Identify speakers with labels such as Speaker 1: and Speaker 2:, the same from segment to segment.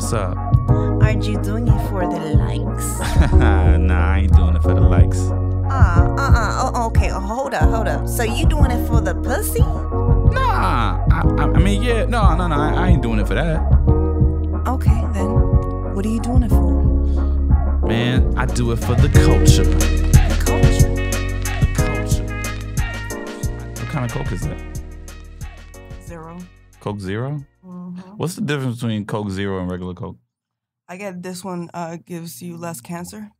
Speaker 1: What's up?
Speaker 2: Aren't you doing it for the likes?
Speaker 1: Nah, I ain't doing it for the likes.
Speaker 2: Oh, okay. Hold up. So you doing it for the pussy?
Speaker 1: Nah, I mean, yeah, no, I ain't doing it for that.
Speaker 2: Okay, then. What are you doing it for?
Speaker 1: Man, I do it for the culture.
Speaker 2: The culture?
Speaker 1: The culture. What kind of Coke is that?
Speaker 2: Zero.
Speaker 1: Coke Zero?
Speaker 2: Mm-hmm.
Speaker 1: What's the difference between Coke Zero and regular Coke?
Speaker 2: I get this one gives you less cancer.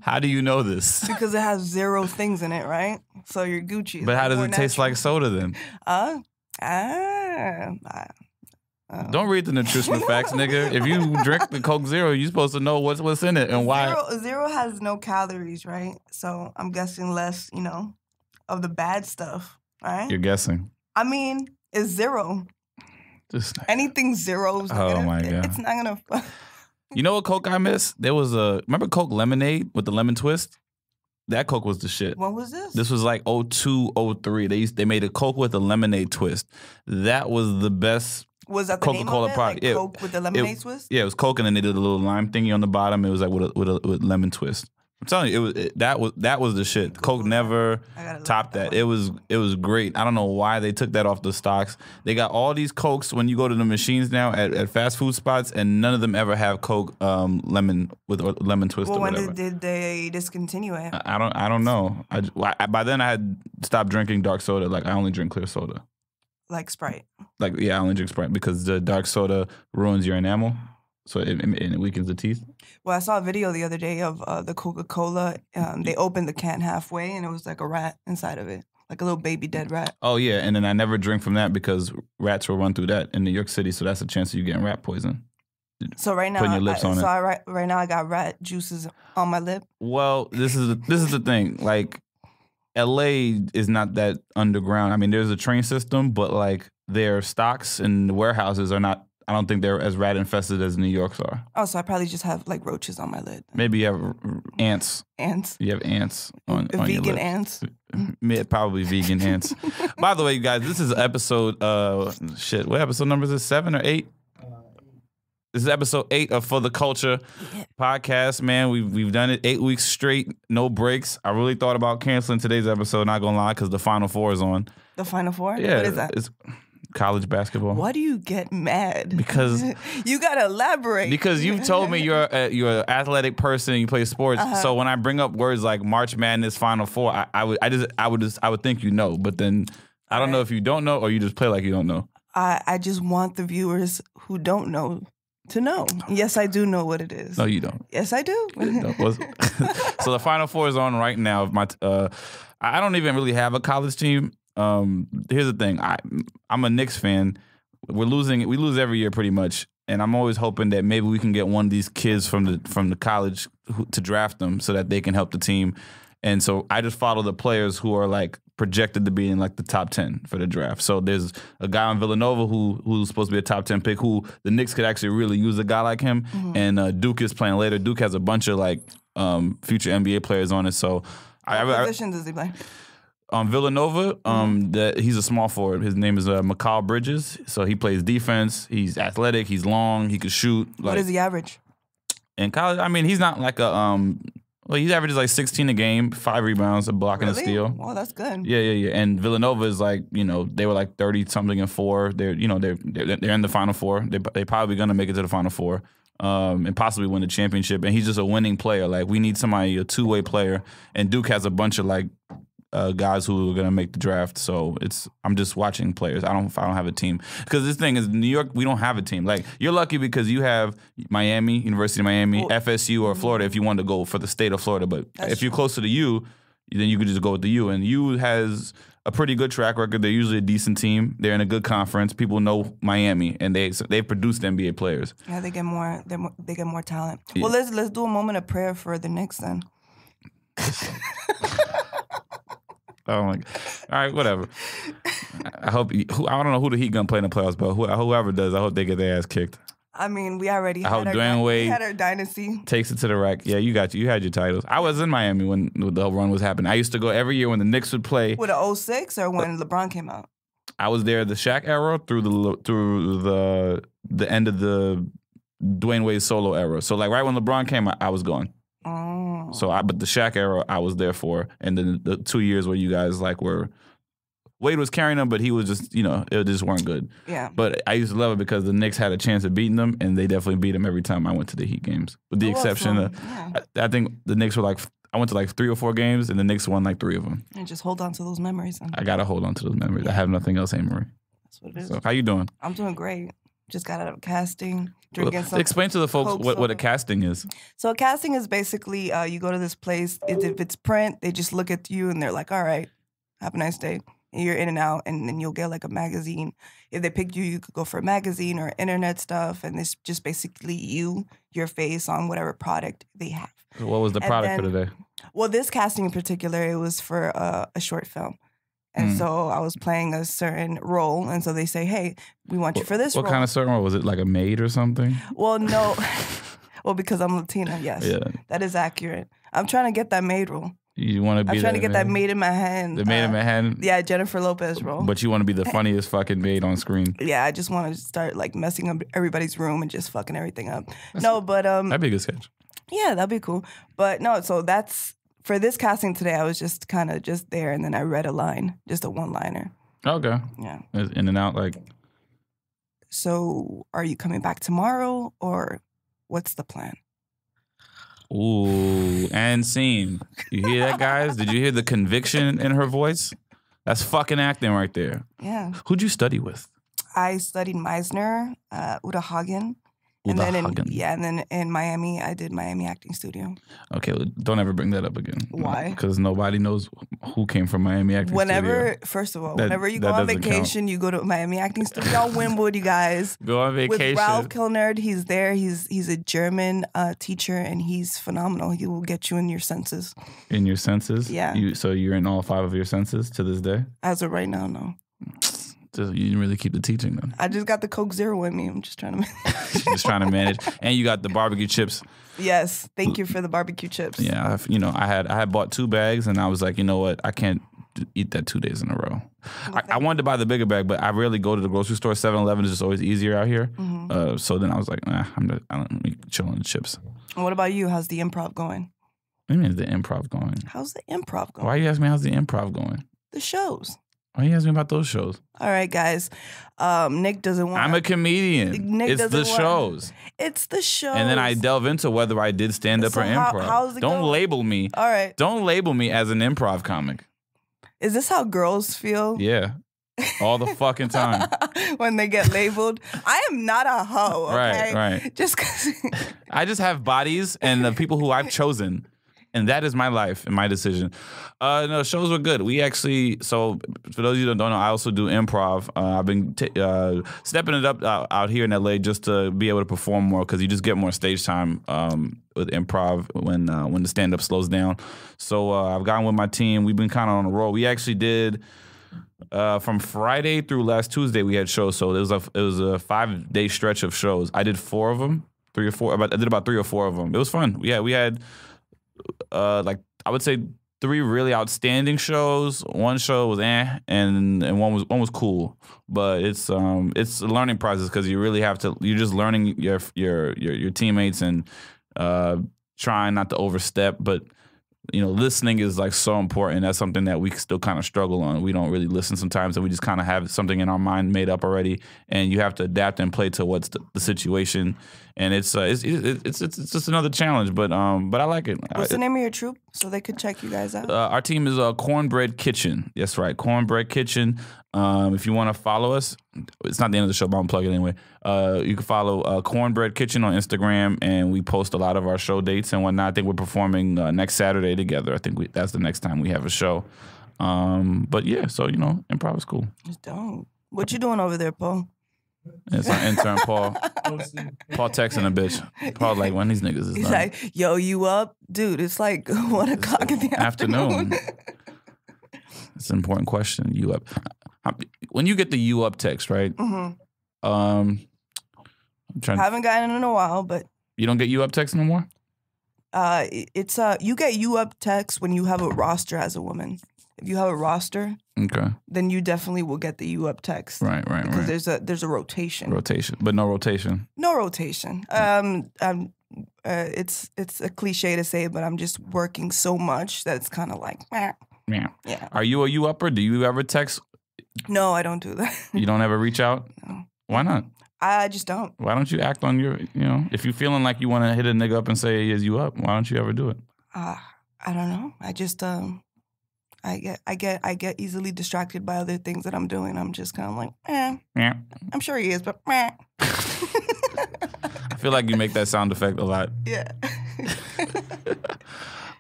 Speaker 1: How do you know this?
Speaker 2: Because it has 0 things in it, right? So you're Gucci.
Speaker 1: But how does it taste like soda then? Don't read the nutritional facts, nigga. If you drink the Coke Zero, you're supposed to know what's in it and why.
Speaker 2: Zero has no calories, right? So I'm guessing less, of the bad stuff, right?
Speaker 1: You're guessing.
Speaker 2: I mean, it's 0. Anything zeros.
Speaker 1: Oh my God.
Speaker 2: It's not gonna.
Speaker 1: You know what Coke I miss? There was remember Coke Lemonade with the lemon twist? That Coke was the shit.
Speaker 2: When was this?
Speaker 1: This was like 02, 03. They made a Coke with a lemonade twist. That was the best.
Speaker 2: Was that the
Speaker 1: Coca-Cola
Speaker 2: name of it?
Speaker 1: product?
Speaker 2: Like Coke with the lemonade twist?
Speaker 1: Yeah, it was Coke, and then they did a little lime thingy on the bottom. It was like with lemon twist. I'm telling you, that was the shit. Coke never topped that. It was great. I don't know why they took that off the stocks. They got all these Cokes when you go to the machines now at fast food spots, and none of them ever have Coke lemon with or lemon twist or whatever.
Speaker 2: When did they discontinue it?
Speaker 1: I don't know. By then I had stopped drinking dark soda. Like I only drink clear soda.
Speaker 2: Like Sprite.
Speaker 1: Like yeah, I only drink Sprite because the dark soda ruins your enamel. So it weakens the teeth?
Speaker 2: Well, I saw a video the other day of the Coca-Cola. They opened the can halfway, and it was like a rat inside of it. Like a little baby dead rat.
Speaker 1: Oh, yeah. And then I never drink from that because rats will run through that in New York City. So that's a chance of you getting rat poison.
Speaker 2: So right now,
Speaker 1: Putting your lips on it.
Speaker 2: Right now I got rat juices on my lip.
Speaker 1: Well, this is the thing. Like, LA is not that underground. I mean, there's a train system, but like their stocks and warehouses are not. I don't think they're as rat infested as New York's are.
Speaker 2: Oh, so I probably just have like roaches on my lid.
Speaker 1: Maybe you have ants.
Speaker 2: Ants.
Speaker 1: You have ants on your lips.
Speaker 2: Vegan ants.
Speaker 1: Probably vegan ants. By the way, you guys, this is episode. What episode number is this? 7 or 8? This is episode 8 of For the Culture podcast. Man, we've done it 8 weeks straight, no breaks. I really thought about canceling today's episode. Not gonna lie, because the Final Four is on.
Speaker 2: The Final Four?
Speaker 1: Yeah,
Speaker 2: what is that?
Speaker 1: It's college basketball.
Speaker 2: Why do you get mad?
Speaker 1: Because
Speaker 2: you gotta elaborate.
Speaker 1: Because you've told me you're an athletic person. You play sports. So when I bring up words like March Madness, Final Four, I would think you know. But then I don't know if you don't know or you just play like you don't know.
Speaker 2: I just want the viewers who don't know to know. Yes, I do know what it is.
Speaker 1: No, you don't.
Speaker 2: Yes, I do.
Speaker 1: So the Final Four is on right now. I don't even really have a college team. Here's the thing. I'm a Knicks fan. We lose every year pretty much, and I'm always hoping that maybe we can get one of these kids from the college to draft them so that they can help the team. And so I just follow the players who are like projected to be in like the top 10 for the draft. So there's a guy on Villanova who's supposed to be a top 10 pick who the Knicks could actually really use a guy like him. Mm-hmm. And Duke is playing later. Duke has a bunch of like future NBA players on it. So
Speaker 2: what position does he play?
Speaker 1: Villanova, he's a small forward. His name is McCall Bridges. So he plays defense. He's athletic. He's long. He can shoot.
Speaker 2: What is the average?
Speaker 1: In college, I mean, he's not like he averages like 16 a game, 5 rebounds, a block and a steal.
Speaker 2: Oh, that's good.
Speaker 1: Yeah. And Villanova is like, they were like 30 something and 4. They're in the Final Four. They're probably gonna make it to the Final Four. And possibly win the championship. And he's just a winning player. Like we need somebody, a two-way player. And Duke has a bunch of like guys who are gonna make the draft. So I'm just watching players. I don't have a team because this thing is New York. We don't have a team. Like you're lucky because you have Miami, University of Miami, FSU, or Florida if you want to go for the state of Florida. But if you're close to the U, then you could just go with the U. And U has a pretty good track record. They're usually a decent team. They're in a good conference. People know Miami, and they produced NBA players.
Speaker 2: Yeah, they get more. They get more talent. Yeah. Well, let's do a moment of prayer for the Knicks then.
Speaker 1: Oh my God. All right, whatever. I hope. I don't know who the Heat gonna play in the playoffs, but whoever does, I hope they get their ass kicked.
Speaker 2: I mean, we already
Speaker 1: I hope Dwayne Wade
Speaker 2: had our dynasty.
Speaker 1: Takes it to the rack. Yeah, you had your titles. I was in Miami when the run was happening. I used to go every year when the Knicks would play.
Speaker 2: With the 06 or when LeBron came out?
Speaker 1: I was there the Shaq era through the end of the Dwayne Wade solo era. So like right when LeBron came, I was gone.
Speaker 2: Oh.
Speaker 1: So but the Shaq era I was there for, and then the 2 years where you guys like were. Wade was carrying them, but he was just, it just weren't good.
Speaker 2: Yeah.
Speaker 1: But I used to love it because the Knicks had a chance of beating them, and they definitely beat them every time I went to the Heat games. With the exception of, I think the Knicks were like, I went to like 3 or 4 games, and the Knicks won like 3 of them.
Speaker 2: And just hold on to those memories.
Speaker 1: I got to hold on to those memories. I have nothing else, Amarie.
Speaker 2: That's what it is.
Speaker 1: So how you doing?
Speaker 2: I'm doing great. Just got out of casting, drinking some.
Speaker 1: Explain to the folks what a casting is.
Speaker 2: So a casting is basically you go to this place. If it's print, they just look at you and they're like, all right, have a nice day. And you're in and out, and then you'll get like a magazine. If they picked you, you could go for a magazine or internet stuff, and it's just basically your face on whatever product they have.
Speaker 1: So what was the product for today?
Speaker 2: Well, this casting in particular, it was for a short film. And so I was playing a certain role, and so they say, hey, we want you for this role.
Speaker 1: What kind of certain role? Was it like a maid or something?
Speaker 2: Well, no. Well, because I'm Latina, yes. Yeah. That is accurate. I'm trying to get that maid role.
Speaker 1: You want to be
Speaker 2: I'm trying to get that maid in my hand.
Speaker 1: The maid in my hand?
Speaker 2: Yeah, Jennifer Lopez role.
Speaker 1: But you want to be the funniest fucking maid on screen.
Speaker 2: Yeah, I just want to start like messing up everybody's room and just fucking everything up. That'd
Speaker 1: be a good sketch.
Speaker 2: Yeah, that'd be cool. But no, so that's, for this casting today, I was just kind of just there, and then I read a line, just a one-liner.
Speaker 1: Okay.
Speaker 2: Yeah.
Speaker 1: In and out, like.
Speaker 2: So are you coming back tomorrow, or what's the plan?
Speaker 1: Ooh, and scene. You hear that, guys? Did you hear the conviction in her voice? That's fucking acting right there.
Speaker 2: Yeah.
Speaker 1: Who'd you study with?
Speaker 2: I studied Meisner, Uta Hagen. And then in Miami, I did Miami Acting Studio.
Speaker 1: Okay, well, don't ever bring that up again.
Speaker 2: Why?
Speaker 1: Because nobody knows who came from Miami Acting Studio.
Speaker 2: First of all, whenever you go on vacation, you go to Miami Acting Studio. Wynwood, you guys.
Speaker 1: Go on vacation.
Speaker 2: With Ralph Kilnerd, he's there. He's a German teacher, and he's phenomenal. He will get you in your senses.
Speaker 1: In your senses?
Speaker 2: Yeah.
Speaker 1: So you're in all 5 of your senses to this day?
Speaker 2: As of right now, no.
Speaker 1: You didn't really keep the teaching then.
Speaker 2: I just got the Coke Zero with me. I'm just trying to manage.
Speaker 1: Just trying to manage. And you got the barbecue chips.
Speaker 2: Yes. Thank you for the barbecue chips.
Speaker 1: Yeah. I had bought 2 bags, and I was like, you know what? I can't eat that 2 days in a row. I wanted to buy the bigger bag, but I rarely go to the grocery store. 7-Eleven is just always easier out here. Mm-hmm. So then I was like, nah, let me chill on the chips.
Speaker 2: And what about you? How's the improv going?
Speaker 1: What do you mean is the improv going?
Speaker 2: How's the improv going?
Speaker 1: Why are you asking me how's the improv going?
Speaker 2: The shows.
Speaker 1: Why are you asking me about those shows?
Speaker 2: All right, guys. Nick doesn't want...
Speaker 1: I'm a comedian. It's the shows.
Speaker 2: It's the shows.
Speaker 1: And then I delve into whether I did stand-up or improv.
Speaker 2: How's it
Speaker 1: Don't
Speaker 2: going?
Speaker 1: label me.
Speaker 2: All right.
Speaker 1: Don't label me as an improv comic.
Speaker 2: Is this how girls feel?
Speaker 1: Yeah. All the fucking time.
Speaker 2: When they get labeled. I am not a hoe, okay?
Speaker 1: Right.
Speaker 2: Just because...
Speaker 1: I just have bodies and the people who I've chosen. And that is my life and my decision. No, shows were good. We actually, so for those of you that don't know, I also do improv. I've been stepping it up out here in LA just to be able to perform more because you just get more stage time with improv when the stand-up slows down. So I've gotten with my team. We've been kind of on a roll. We actually did, from Friday through last Tuesday, we had shows. So it was a 5-day stretch of shows. I did 4 of them, 3 or 4. I did about 3 or 4 of them. It was fun. Yeah, we had... like I would say 3 really outstanding shows. 1 show was and one was cool. But it's a learning process because you really have to. You're just learning your teammates and trying not to overstep. But listening is like so important. That's something that we still kind of struggle on. We don't really listen sometimes, and we just kind of have something in our mind made up already. And you have to adapt and play to what's the situation. And it's just another challenge, but I like it.
Speaker 2: What's the name of your troupe so they could check you guys out?
Speaker 1: Our team is Cornbread Kitchen. That's right, Cornbread Kitchen. If you want to follow us, it's not the end of the show, but I'm plugging it anyway. You can follow Cornbread Kitchen on Instagram, and we post a lot of our show dates and whatnot. I think we're performing next Saturday together. I think that's the next time we have a show. But yeah, so improv is cool.
Speaker 2: It's dope. What you doing over there, Paul?
Speaker 1: It's our intern, Paul. Paul texting a bitch. Paul like, when these niggas is
Speaker 2: He's
Speaker 1: done.
Speaker 2: like, yo, you up? Dude, it's like 1 o'clock in the afternoon.
Speaker 1: It's an important question. You up? When you get the you up text, right?
Speaker 2: Mm-hmm.
Speaker 1: I'm trying.
Speaker 2: Haven't gotten it in a while, but
Speaker 1: you don't get you up text no more.
Speaker 2: It's you get you up text when you have a roster as a woman. if you have a roster,
Speaker 1: Okay.
Speaker 2: then you definitely will get the U up text.
Speaker 1: Right.
Speaker 2: Because there's a rotation.
Speaker 1: But no rotation.
Speaker 2: No rotation. It's a cliche to say, but I'm just working so much that it's kind of like,
Speaker 1: Yeah.
Speaker 2: yeah.
Speaker 1: Are you a U upper? Do you ever text?
Speaker 2: No, I don't do that.
Speaker 1: You don't ever reach out?
Speaker 2: No.
Speaker 1: Why not?
Speaker 2: I just don't.
Speaker 1: Why don't you act on your, if you're feeling like you want to hit a nigga up and say, is you up? Why don't you ever do it?
Speaker 2: I don't know. I just I get easily distracted by other things that I'm doing. I'm just kind of like,
Speaker 1: Yeah.
Speaker 2: I'm sure he is, but
Speaker 1: I feel like you make that sound effect a lot.
Speaker 2: yeah.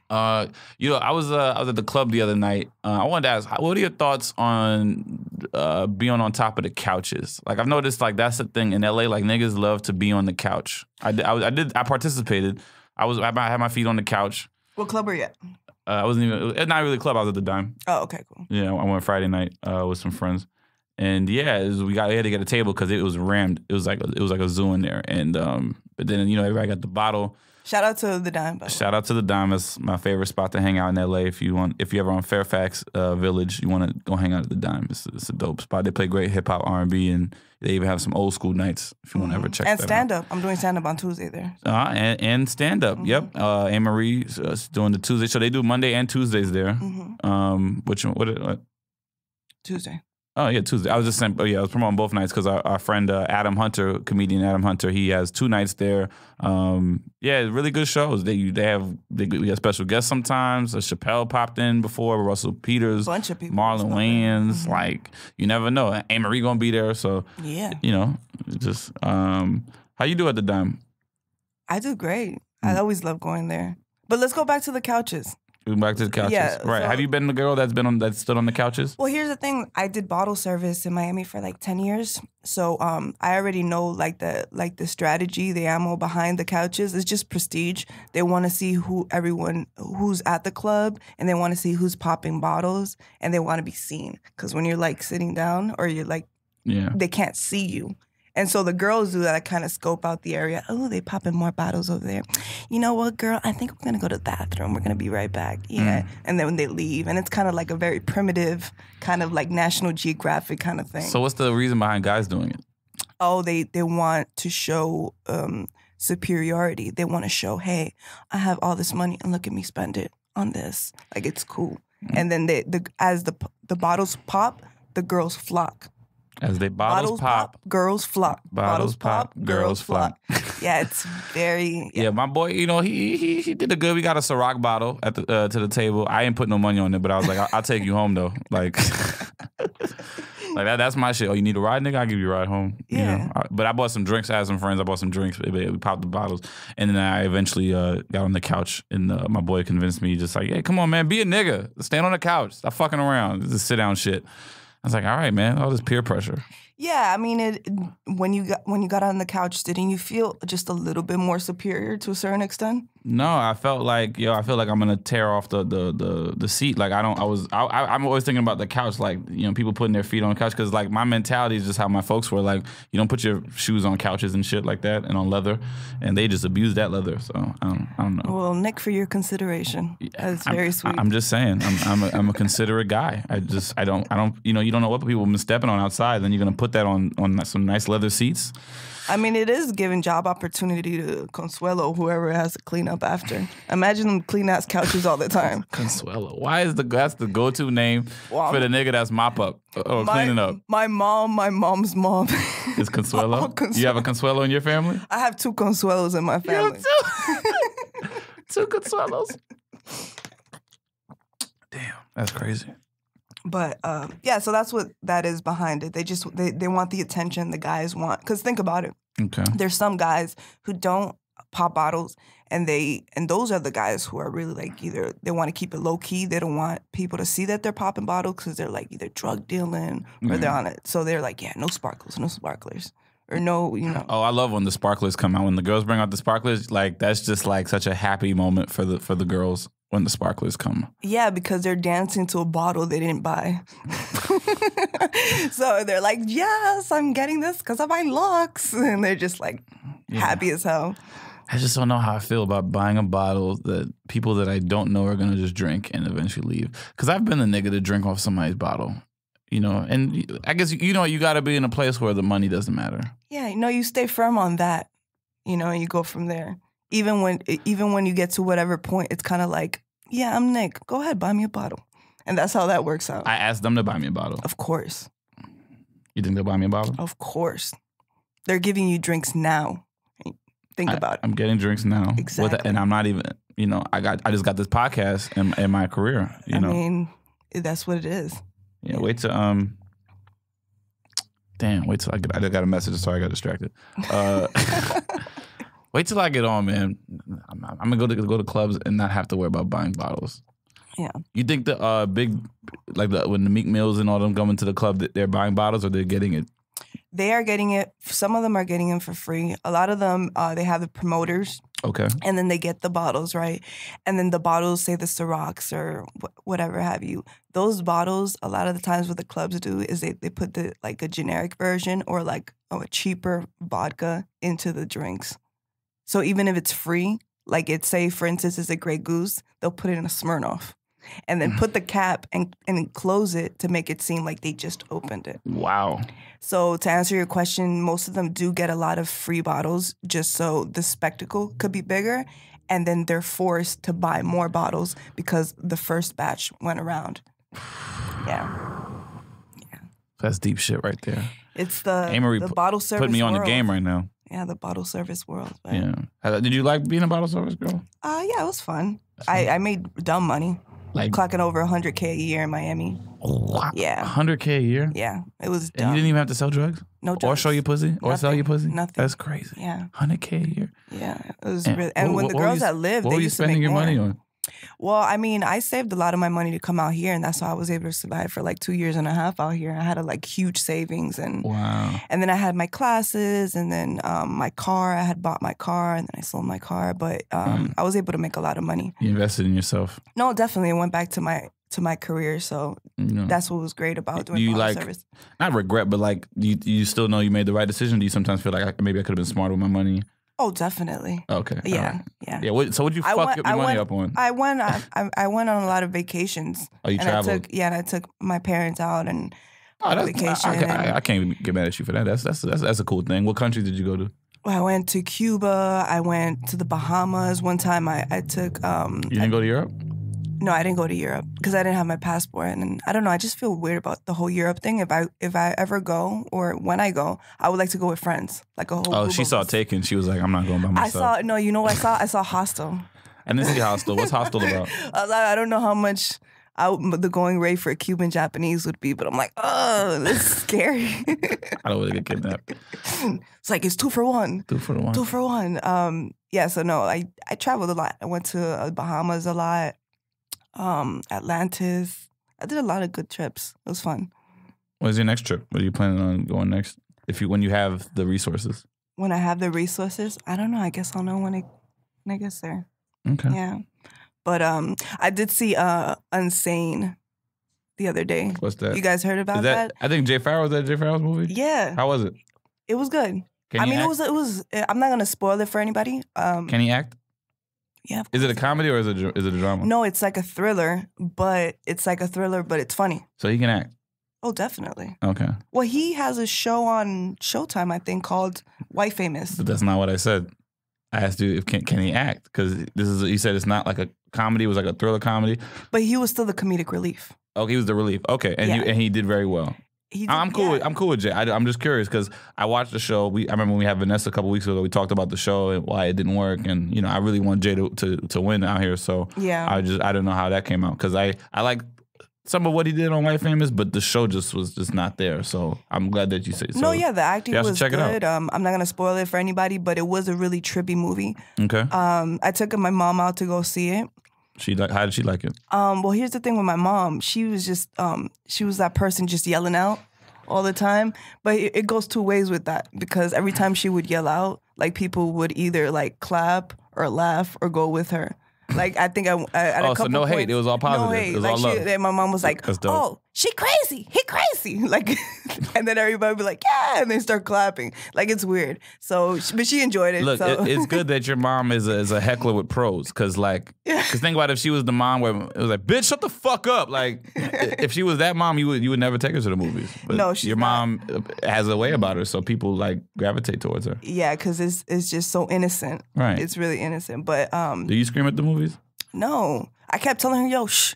Speaker 1: I was at the club the other night. I wanted to ask, what are your thoughts on being on top of the couches? Like, I've noticed, like, that's the thing in LA. Like, niggas love to be on the couch. I participated. I had my feet on the couch.
Speaker 2: What club were you at?
Speaker 1: I wasn't even not really a club. I was at the Dime.
Speaker 2: Oh, okay, cool.
Speaker 1: Yeah, I went Friday night with some friends, and yeah, we had to get a table because it was rammed. It was like a zoo in there, and but then everybody got the bottle.
Speaker 2: Shout out to the Dime.
Speaker 1: Shout out to the Dime. It's my favorite spot to hang out in LA. If you're ever on Fairfax Village, you want to go hang out at the Dime. It's a dope spot. They play great hip hop, R&B, and they even have some old school nights. If you want to ever check
Speaker 2: and
Speaker 1: that out.
Speaker 2: stand up. I'm doing stand up on Tuesday there.
Speaker 1: And stand up. Yep. Amarie is doing the Tuesday. So they do Monday and Tuesdays there. Which one? What? Tuesday. Oh, yeah, Tuesday. I was just saying, I was promoting both nights because our friend Adam Hunter, comedian Adam Hunter, he has 2 nights there. Really good shows. We have special guests sometimes. Chappelle popped in before, Russell Peters,
Speaker 2: bunch of people,
Speaker 1: Marlon Wayans. Like, you never know. Amarie gonna be there, so
Speaker 2: yeah.
Speaker 1: Just how you do at the Dime?
Speaker 2: I do great. I always love going there. But let's go back to the couches.
Speaker 1: Back to the couches.
Speaker 2: Yeah,
Speaker 1: right.
Speaker 2: so,
Speaker 1: have you been the girl that stood on the couches?
Speaker 2: Well, here's the thing. I did bottle service in Miami for like 10 years. So I already know like the strategy, the ammo behind the couches. It's just prestige. They want to see who's at the club, and they want to see who's popping bottles, and they want to be seen. Because when you're like sitting down or you're like, they can't see you. And so the girls do that. I kind of scope out the area. Oh, they popping more bottles over there. You know what, girl? I think we're going to go to the bathroom. We're going to be right back. Yeah. And then when they leave. And it's kind of like a very primitive, kind of like National Geographic kind of thing.
Speaker 1: So what's the reason behind guys doing it?
Speaker 2: Oh, they want to show superiority. They want to show, hey, I have all this money and look at me spend it on this. Like, it's cool. And then as the bottles pop, the girls flock.
Speaker 1: As they bottles pop,
Speaker 2: girls flock.
Speaker 1: Bottles pop, girls flock.
Speaker 2: Yeah, it's very.
Speaker 1: Yeah, my boy, he did a good. We got a Ciroc bottle at the to the table. I ain't put no money on it, but I was like, I'll take you home though. Like, that's my shit. Oh, you need a ride, nigga? I'll give you a ride home.
Speaker 2: Yeah.
Speaker 1: But I bought some drinks. I had some friends. I bought some drinks. We popped the bottles, and then I eventually got on the couch, and my boy convinced me, just like, hey, come on, man, be a nigga. Stand on the couch. Stop fucking around. This is sit down shit. I was like, all right, man, all this peer pressure.
Speaker 2: Yeah, I mean, when you got on the couch, didn't you feel just a little bit more superior to a certain extent?
Speaker 1: No, I felt like I'm gonna tear off the seat. Like I'm always thinking about the couch. Like people putting their feet on the couch because like my mentality is just how my folks were. Like you don't put your shoes on couches and shit like that and on leather, and they just abuse that leather. So I don't know.
Speaker 2: Well, Nick, for your consideration, that's very sweet.
Speaker 1: I'm just saying, I'm a considerate guy. I don't you don't know what people have been stepping on outside. Then you're gonna put that on some nice leather seats.
Speaker 2: I mean, it is giving job opportunity to Consuelo, whoever has to clean up after. Imagine them clean ass couches all the time.
Speaker 1: Consuelo. Why is that's the go-to name for the nigga that's mop up or cleaning up?
Speaker 2: My mom's mom
Speaker 1: is Consuelo. You have a Consuelo in your family?
Speaker 2: I have 2 Consuelos in my family.
Speaker 1: Two Consuelos. Damn, that's crazy.
Speaker 2: But so that's what that is behind it. They want the attention the guys want. Because think about it.
Speaker 1: Okay.
Speaker 2: There's some guys who don't pop bottles, and those are the guys who are really like either they want to keep it low key. They don't want people to see that they're popping bottles because they're like either drug dealing or they're on it. So they're like, yeah, no sparklers, no sparklers. Or no, Oh,
Speaker 1: I love when the sparklers come out. When the girls bring out the sparklers, like that's just like such a happy moment for the girls when the sparklers come.
Speaker 2: Yeah, because they're dancing to a bottle they didn't buy. So they're like, yes, I'm getting this because of my looks. And they're just like happy as hell.
Speaker 1: I just don't know how I feel about buying a bottle that people that I don't know are gonna just drink and eventually leave. Because I've been the nigga to drink off somebody's bottle, you know. And I guess you got to be in a place where the money doesn't matter.
Speaker 2: Yeah, you stay firm on that, and you go from there. Even when you get to whatever point, it's kind of like, yeah, I'm Nick. Go ahead, buy me a bottle, and that's how that works out.
Speaker 1: I asked them to buy me a bottle.
Speaker 2: Of course.
Speaker 1: You think they'll buy me a bottle?
Speaker 2: Of course. They're giving you drinks now. Think about it.
Speaker 1: I'm getting drinks now.
Speaker 2: Exactly.
Speaker 1: And I'm not even, I just got this podcast in my career, I
Speaker 2: mean, that's what it is.
Speaker 1: Yeah, wait till I got a message, sorry I got distracted. Wait till I get on, man. I'm gonna go to clubs and not have to worry about buying bottles.
Speaker 2: Yeah.
Speaker 1: You think the big, when the Meek Mills and all them come into the club, that they're buying bottles or they're getting it?
Speaker 2: They are getting it. Some of them are getting them for free. A lot of them, they have the promoters.
Speaker 1: Okay.
Speaker 2: And then they get the bottles, right? And then the bottles say the Cirocs or whatever have you. Those bottles, a lot of the times what the clubs do is they put a generic version or a cheaper vodka into the drinks. So even if it's free, say, for instance, it's a Grey Goose, they'll put it in a Smirnoff. And then put the cap and close it to make it seem like they just opened it.
Speaker 1: Wow.
Speaker 2: So to answer your question, most of them do get a lot of free bottles just so the spectacle could be bigger. And then they're forced to buy more bottles because the first batch went around. Yeah.
Speaker 1: That's deep shit right there.
Speaker 2: It's the
Speaker 1: Amarie
Speaker 2: bottle service
Speaker 1: put me on
Speaker 2: world.
Speaker 1: the game right now.
Speaker 2: Yeah, the bottle service world. Right?
Speaker 1: Yeah. Did you like being a bottle service girl?
Speaker 2: Yeah, it was fun. I made dumb money. Clocking over $100K a year in Miami.
Speaker 1: Wow.
Speaker 2: Yeah.
Speaker 1: $100K a year?
Speaker 2: Yeah. It was dumb.
Speaker 1: And you didn't even have to sell drugs?
Speaker 2: No drugs.
Speaker 1: Or show your pussy? Or sell your pussy?
Speaker 2: Nothing.
Speaker 1: That's crazy.
Speaker 2: Yeah.
Speaker 1: $100K a year?
Speaker 2: Yeah. It was really... And when the girls that lived, they used to make
Speaker 1: more. What were you spending your money on?
Speaker 2: Well, I mean, I saved a lot of my money to come out here, and that's why I was able to survive for 2 years and a half out here. I had huge savings, and
Speaker 1: wow.
Speaker 2: And then I had my classes, and then my car. I had bought my car, and then I sold my car, but I was able to make a lot of money.
Speaker 1: You invested in yourself.
Speaker 2: No, definitely. It went back to my career, so that's what was great about doing bottle service.
Speaker 1: Not regret, but do you still know you made the right decision? Do you sometimes feel like maybe I could have been smarter with my money?
Speaker 2: Oh, definitely.
Speaker 1: Okay.
Speaker 2: Yeah,
Speaker 1: right. Yeah. So what'd you fuck your money up on?
Speaker 2: I went on a lot of vacations.
Speaker 1: Oh, you traveled?
Speaker 2: And I took my parents out and on vacation.
Speaker 1: I can't get mad at you for that. That's a cool thing. What country did you go to?
Speaker 2: I went to Cuba. I went to the Bahamas. One time I took...
Speaker 1: You didn't go to Europe?
Speaker 2: No, I didn't go to Europe because I didn't have my passport, and I don't know. I just feel weird about the whole Europe thing. If I ever go or when I go, I would like to go with friends, a whole.
Speaker 1: Oh, she saw Taken. She was like, "I'm not going by myself."
Speaker 2: You know what I saw? I saw Hostel.
Speaker 1: I didn't see Hostel. What's Hostel about?
Speaker 2: I don't know how much the going rate for a Cuban Japanese would be, but I'm like, oh, this is scary.
Speaker 1: I don't want to get kidnapped.
Speaker 2: It's it's 2 for 1.
Speaker 1: 2 for 1.
Speaker 2: 2 for 1. Yeah. So no, I traveled a lot. I went to Bahamas a lot. Atlantis. I did a lot of good trips. It was fun.
Speaker 1: What's your next trip? What are you planning on going next? When you have the resources?
Speaker 2: When I have the resources, I don't know. I guess I'll know when I get there.
Speaker 1: Okay.
Speaker 2: Yeah. But I did see Unsane the other day.
Speaker 1: What's that?
Speaker 2: You guys heard about that?
Speaker 1: I think Jay Farrell, was that Jay Farrell's movie?
Speaker 2: Yeah.
Speaker 1: How was it?
Speaker 2: It was good. It was. I'm not gonna spoil it for anybody.
Speaker 1: Can he act?
Speaker 2: Yeah.
Speaker 1: Is it a comedy or is it a drama?
Speaker 2: No, it's a thriller, but it's funny.
Speaker 1: So he can act?
Speaker 2: Oh, definitely.
Speaker 1: Okay.
Speaker 2: Well, he has a show on Showtime, I think, called White Famous.
Speaker 1: But that's not what I said. I asked you if can he act? Because you said it's not like a comedy, it was like a thriller comedy.
Speaker 2: But he was still the comedic relief.
Speaker 1: Oh, he was the relief. Okay. And he did very well. I'm cool with Jay. I'm just curious because I watched the show. I remember when we had Vanessa a couple weeks ago. We talked about the show and why it didn't work, and I really want Jay to win out here. So
Speaker 2: yeah,
Speaker 1: I don't know how that came out because I like some of what he did on White Famous, but the show was just not there. So I'm glad that you say so.
Speaker 2: No, yeah, the acting was
Speaker 1: check
Speaker 2: good.
Speaker 1: It out.
Speaker 2: I'm not gonna spoil it for anybody, but it was a really trippy movie.
Speaker 1: Okay.
Speaker 2: I took my mom out to go see it.
Speaker 1: How did she like it?
Speaker 2: Well, here's the thing with my mom. She was just she was that person just yelling out all the time. But it goes two ways with that because every time she would yell out, people would either clap or laugh or go with her. I think at a couple
Speaker 1: so no
Speaker 2: points,
Speaker 1: hate. It was all positive.
Speaker 2: No hate.
Speaker 1: It was all love.
Speaker 2: My mom was like, "Oh, she crazy, he crazy. Like, and then everybody would be like, yeah, and they start clapping. Like, it's weird. So, but she enjoyed it.
Speaker 1: Look,
Speaker 2: so.
Speaker 1: it's good that your mom is a heckler with pros, because think about if she was the mom where it was like, bitch, shut the fuck up. Like, if she was that mom, you would never take her to the movies. But
Speaker 2: no, she's
Speaker 1: your mom has a way about her, so people like gravitate towards her.
Speaker 2: Yeah, because it's just so innocent.
Speaker 1: Right.
Speaker 2: It's really innocent. But
Speaker 1: do you scream at the movies?
Speaker 2: No, I kept telling her, yo, shh.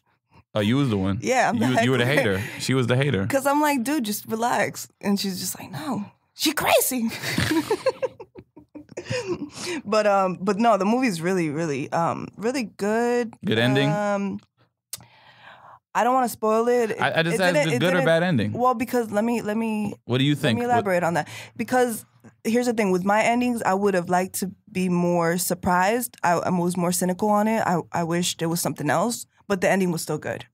Speaker 1: Oh, you was the one.
Speaker 2: Yeah,
Speaker 1: you were the hater. She was the hater.
Speaker 2: Because I'm like, dude, just relax. And she's just like, no, she crazy. But no, the movie's really, really, really good.
Speaker 1: Good ending.
Speaker 2: I don't want to spoil it.
Speaker 1: I just asked good or bad ending.
Speaker 2: Well, because let me.
Speaker 1: What do you think?
Speaker 2: Let me elaborate on that. Because here's the thing with my endings, I would have liked to be more surprised. I was more cynical on it. I wish there was something else. But the ending was still good.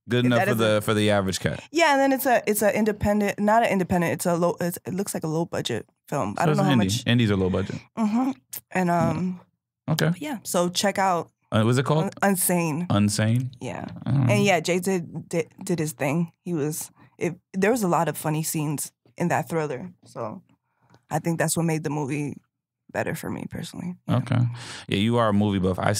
Speaker 1: Good enough for the average cat.
Speaker 2: Yeah, and then it's a independent, not an independent. It's a low. It looks like a low budget film.
Speaker 1: So
Speaker 2: I don't know how much.
Speaker 1: Indies are low budget.
Speaker 2: Mm-hmm. And
Speaker 1: okay.
Speaker 2: Yeah. So check out.
Speaker 1: What's it called?
Speaker 2: Unsane.
Speaker 1: Unsane.
Speaker 2: Yeah. And yeah, Jay did his thing. There was a lot of funny scenes in that thriller. So I think that's what made the movie better for me personally. Yeah.
Speaker 1: Okay. Yeah, you are a movie buff. I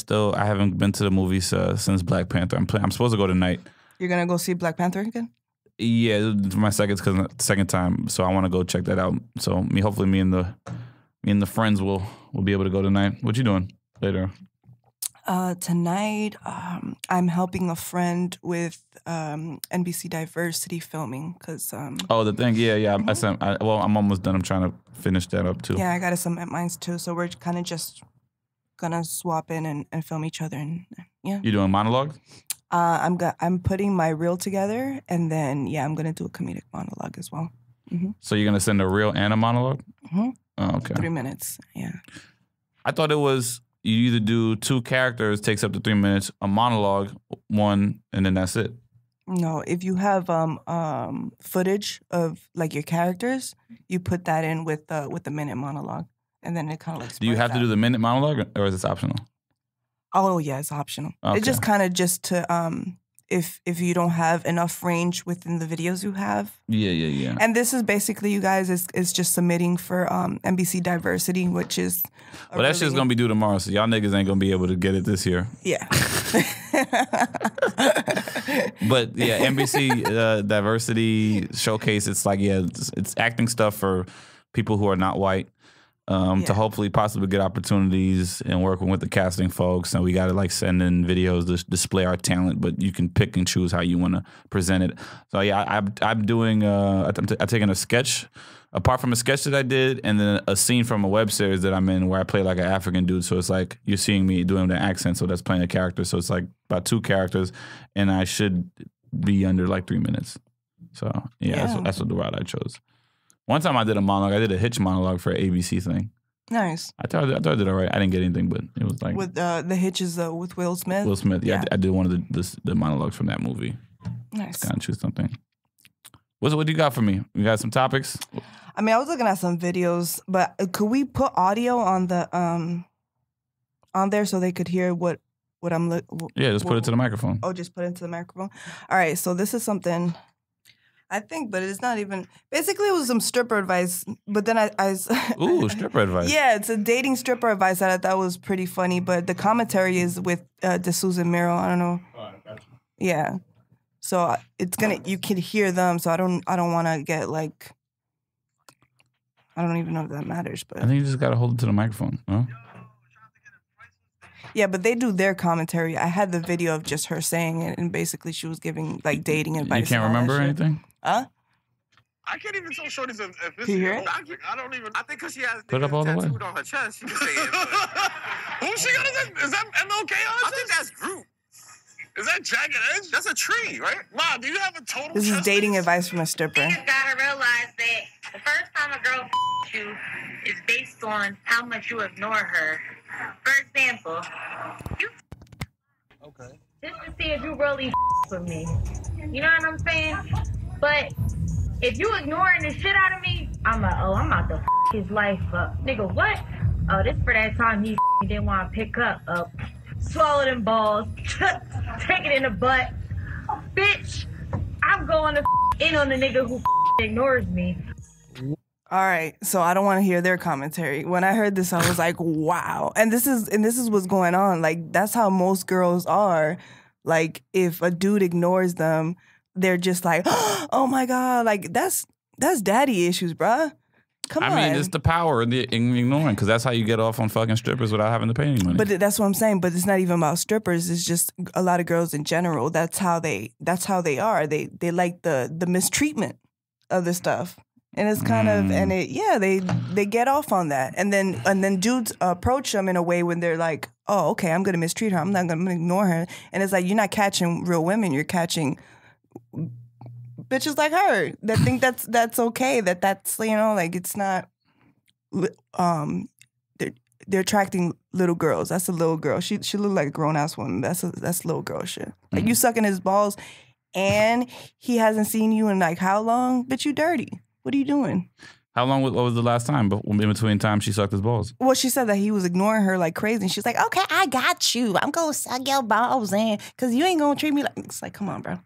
Speaker 1: haven't been to the movies since Black Panther. I'm supposed to go tonight.
Speaker 2: You're gonna go see Black Panther again?
Speaker 1: Yeah, it's my second time, so I want to go check that out. So hopefully me and the friends will be able to go tonight. What you doing later?
Speaker 2: Tonight, I'm helping a friend with NBC Diversity filming because.
Speaker 1: Oh, the thing, yeah.
Speaker 2: Mm-hmm.
Speaker 1: I'm almost done. I'm trying to finish that up too.
Speaker 2: Yeah, I got to submit mine too. So we're kind of just gonna swap in and film each other, and yeah.
Speaker 1: You doing monologue?
Speaker 2: I'm putting my reel together, and then I'm gonna do a comedic monologue as well. Mm-hmm.
Speaker 1: So you're gonna send a reel and a monologue?
Speaker 2: Mm-hmm.
Speaker 1: Oh, okay.
Speaker 2: 3 minutes. Yeah.
Speaker 1: I thought it was. You either do 2 characters, takes up to 3 minutes, a monologue, 1, and then that's it.
Speaker 2: No, if you have footage of like your characters, you put that in with the minute monologue, and then it kind of like.
Speaker 1: Do you have to do the minute monologue, or is it optional?
Speaker 2: Oh yeah, it's optional.
Speaker 1: Okay.
Speaker 2: It's just kind of just to if you don't have enough range within the videos you have.
Speaker 1: Yeah.
Speaker 2: And this is basically, you guys, is just submitting for NBC Diversity, which is.
Speaker 1: Well, that shit's gonna be due tomorrow, so y'all niggas ain't gonna be able to get it this year.
Speaker 2: Yeah.
Speaker 1: But yeah, NBC Diversity Showcase. It's like it's acting stuff for people who are not white. To hopefully possibly get opportunities and working with the casting folks. And we got to like send in videos to display our talent, but you can pick and choose how you want to present it. So yeah, I'm doing, I'm taking a sketch, apart from a sketch that I did, and then a scene from a web series that I'm in where I play like an African dude. So it's like you're seeing me doing the accent, so that's playing a character. So it's like about 2 characters, and I should be under like 3 minutes. So yeah. That's what the route I chose. One time I did a monologue. I did a Hitch monologue for an ABC thing.
Speaker 2: Nice.
Speaker 1: I thought I did all right. I didn't get anything, but it was like
Speaker 2: with the Hitches with Will Smith.
Speaker 1: Will Smith. Yeah. I did one of the monologues from that movie.
Speaker 2: Nice.
Speaker 1: Kind of choose something. What do you got for me? You got some topics?
Speaker 2: I mean, I was looking at some videos, but could we put audio on the on there so they could hear what I'm
Speaker 1: Yeah, just put it to the microphone.
Speaker 2: Oh, just put it into the microphone. All right. So this is something. I think, but it's not even. Basically, it was some stripper advice. But then I
Speaker 1: Ooh, stripper advice.
Speaker 2: Yeah, it's a dating stripper advice that I thought was pretty funny. But the commentary is with D'Souza and Miro. I don't know.
Speaker 3: Oh, gotcha.
Speaker 2: Yeah, so it's gonna. You can hear them. So I don't want to get like. I don't even know if that matters, but
Speaker 1: I think you just gotta hold it to the microphone. Huh?
Speaker 2: Yeah, but they do their commentary. I had the video of just her saying it, and basically she was giving like dating advice.
Speaker 1: You can't remember anything?
Speaker 2: Huh?
Speaker 3: I can't even tell shorties if this
Speaker 2: Can you hear
Speaker 3: is
Speaker 2: it?
Speaker 3: I don't even. I think because she has
Speaker 1: Put it up all the way.
Speaker 3: tattooed on her chest, she can say it. Who's she gonna say? Is that MLK on her I think that's Groot. Is that Jagged Edge? That's a tree, right? Ma, do you have a total?
Speaker 2: This is dating advice from a stripper.
Speaker 4: You just gotta realize that the first time a girl you is based on how much you ignore her. For example, just to see if you really with me. You know what I'm saying? But if you ignoring the shit out of me, I'm like, oh, I'm about to his life up. Nigga, what? Oh, this for that time he didn't want to pick up. Swallow them balls. Take it in the butt. Bitch, I I'm going to in on the nigga who ignores me.
Speaker 2: All right, so I don't want to hear their commentary. When I heard this, I was like, "Wow!" And this is what's going on. Like that's how most girls are. Like if a dude ignores them, they're just like, "Oh my god!" Like that's daddy issues, bruh. Come on.
Speaker 1: I mean, it's the power in ignoring, because that's how you get off on fucking strippers without having to pay any money.
Speaker 2: But that's what I'm saying. But it's not even about strippers. It's just a lot of girls in general. That's how they are. They like the mistreatment of the stuff. And it's kind of they get off on that, and then dudes approach them in a way when they're like, oh, okay, I'm gonna mistreat her, I'm gonna ignore her, and it's like you're not catching real women, you're catching bitches like her that think that's okay, that's like it's not. They're attracting little girls. That's a little girl. She look like a grown ass woman. That's little girl shit. Like you sucking his balls, and he hasn't seen you in like how long? Bitch, you dirty. What are you doing?
Speaker 1: How long? What was the last time? In between time she sucked his balls?
Speaker 2: Well, she said that he was ignoring her like crazy. And she's like, okay, I got you. I'm going to suck your balls in because you ain't going to treat me like... It's like, come on, bro.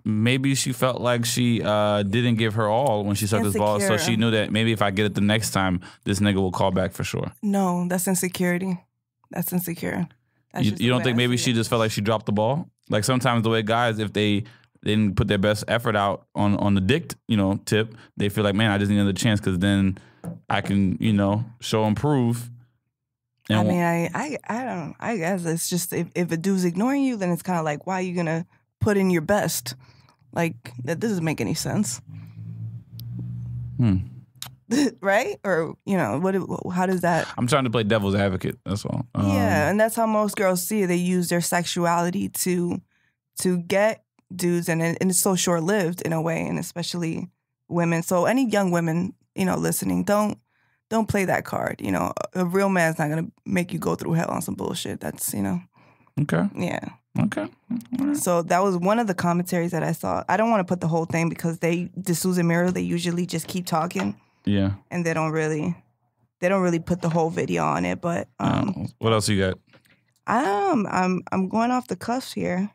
Speaker 1: Maybe she felt like she didn't give her all when she sucked his balls. So she knew that maybe if I get it the next time, this nigga will call back for sure.
Speaker 2: No, that's insecurity. That's insecure.
Speaker 1: You don't think maybe she just felt like she dropped the ball? Like sometimes the way guys, if they didn't put their best effort out on the dick, tip, they feel like, man, I just need another chance because then I can, show and prove. And
Speaker 2: I mean, I don't. I guess it's just if a dude's ignoring you, then it's kind of like, why are you gonna put in your best? Like that doesn't make any sense. Right? Or how does that?
Speaker 1: I'm trying to play devil's advocate. That's all.
Speaker 2: Yeah, and that's how most girls see it. They use their sexuality to get dudes, and it's so short lived in a way, and especially women. So any young women, listening, don't play that card. A real man's not gonna make you go through hell on some bullshit. That's
Speaker 1: Okay.
Speaker 2: Yeah.
Speaker 1: Okay. Right.
Speaker 2: So that was one of the commentaries that I saw. I don't want to put the whole thing because D'Souza and Miro, they usually just keep talking.
Speaker 1: Yeah.
Speaker 2: And they don't really put the whole video on it. But
Speaker 1: what else you got?
Speaker 2: I'm going off the cuffs here.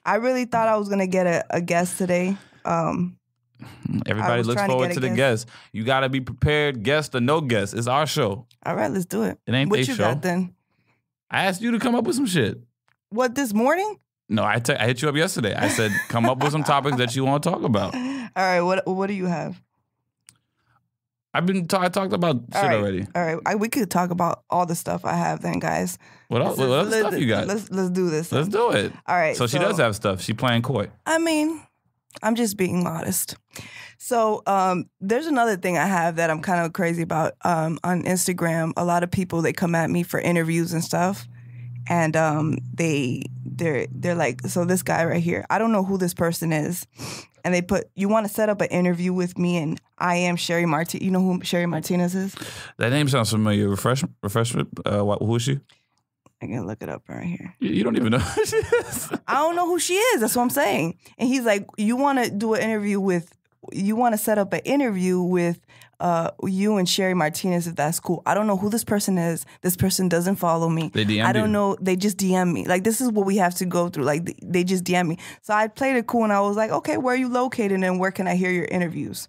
Speaker 2: I really thought I was gonna get a guest today.
Speaker 1: Everybody looks forward to the guest. You gotta be prepared, guest or no guest. It's our show.
Speaker 2: All right, let's do it.
Speaker 1: It ain't
Speaker 2: what
Speaker 1: their
Speaker 2: you
Speaker 1: show.
Speaker 2: got then?
Speaker 1: I asked you to come up with some shit.
Speaker 2: What, this morning?
Speaker 1: No, I hit you up yesterday. I said come up with some topics that you want to talk about.
Speaker 2: All right, what do you have?
Speaker 1: I talked about shit already.
Speaker 2: All right, we could talk about all the stuff I have then, guys.
Speaker 1: What else? What other stuff you got?
Speaker 2: Let's do this.
Speaker 1: Let's do it.
Speaker 2: All right.
Speaker 1: So she does have stuff. She playing coy.
Speaker 2: I mean, I'm just being modest. So there's another thing I have that I'm kind of crazy about. On Instagram, a lot of people, they come at me for interviews and stuff, and they're like, so this guy right here, I don't know who this person is. And they put, you want to set up an interview with me, and I am Sherry Martinez. You know who Sherry Martinez is?
Speaker 1: That name sounds familiar. Refreshment. Who is she?
Speaker 2: I can look it up right here.
Speaker 1: You don't even know who she is.
Speaker 2: I don't know who she is. That's what I'm saying. And he's like, you want to set up an interview with you and Sherry Martinez, if that's cool. I don't know who this person is. This person doesn't follow me.
Speaker 1: They DM
Speaker 2: I don't know. They just DM me. Like, this is what we have to go through. Like, they just DM me. So I played it cool, and I was like, okay, where are you located, and where can I hear your interviews?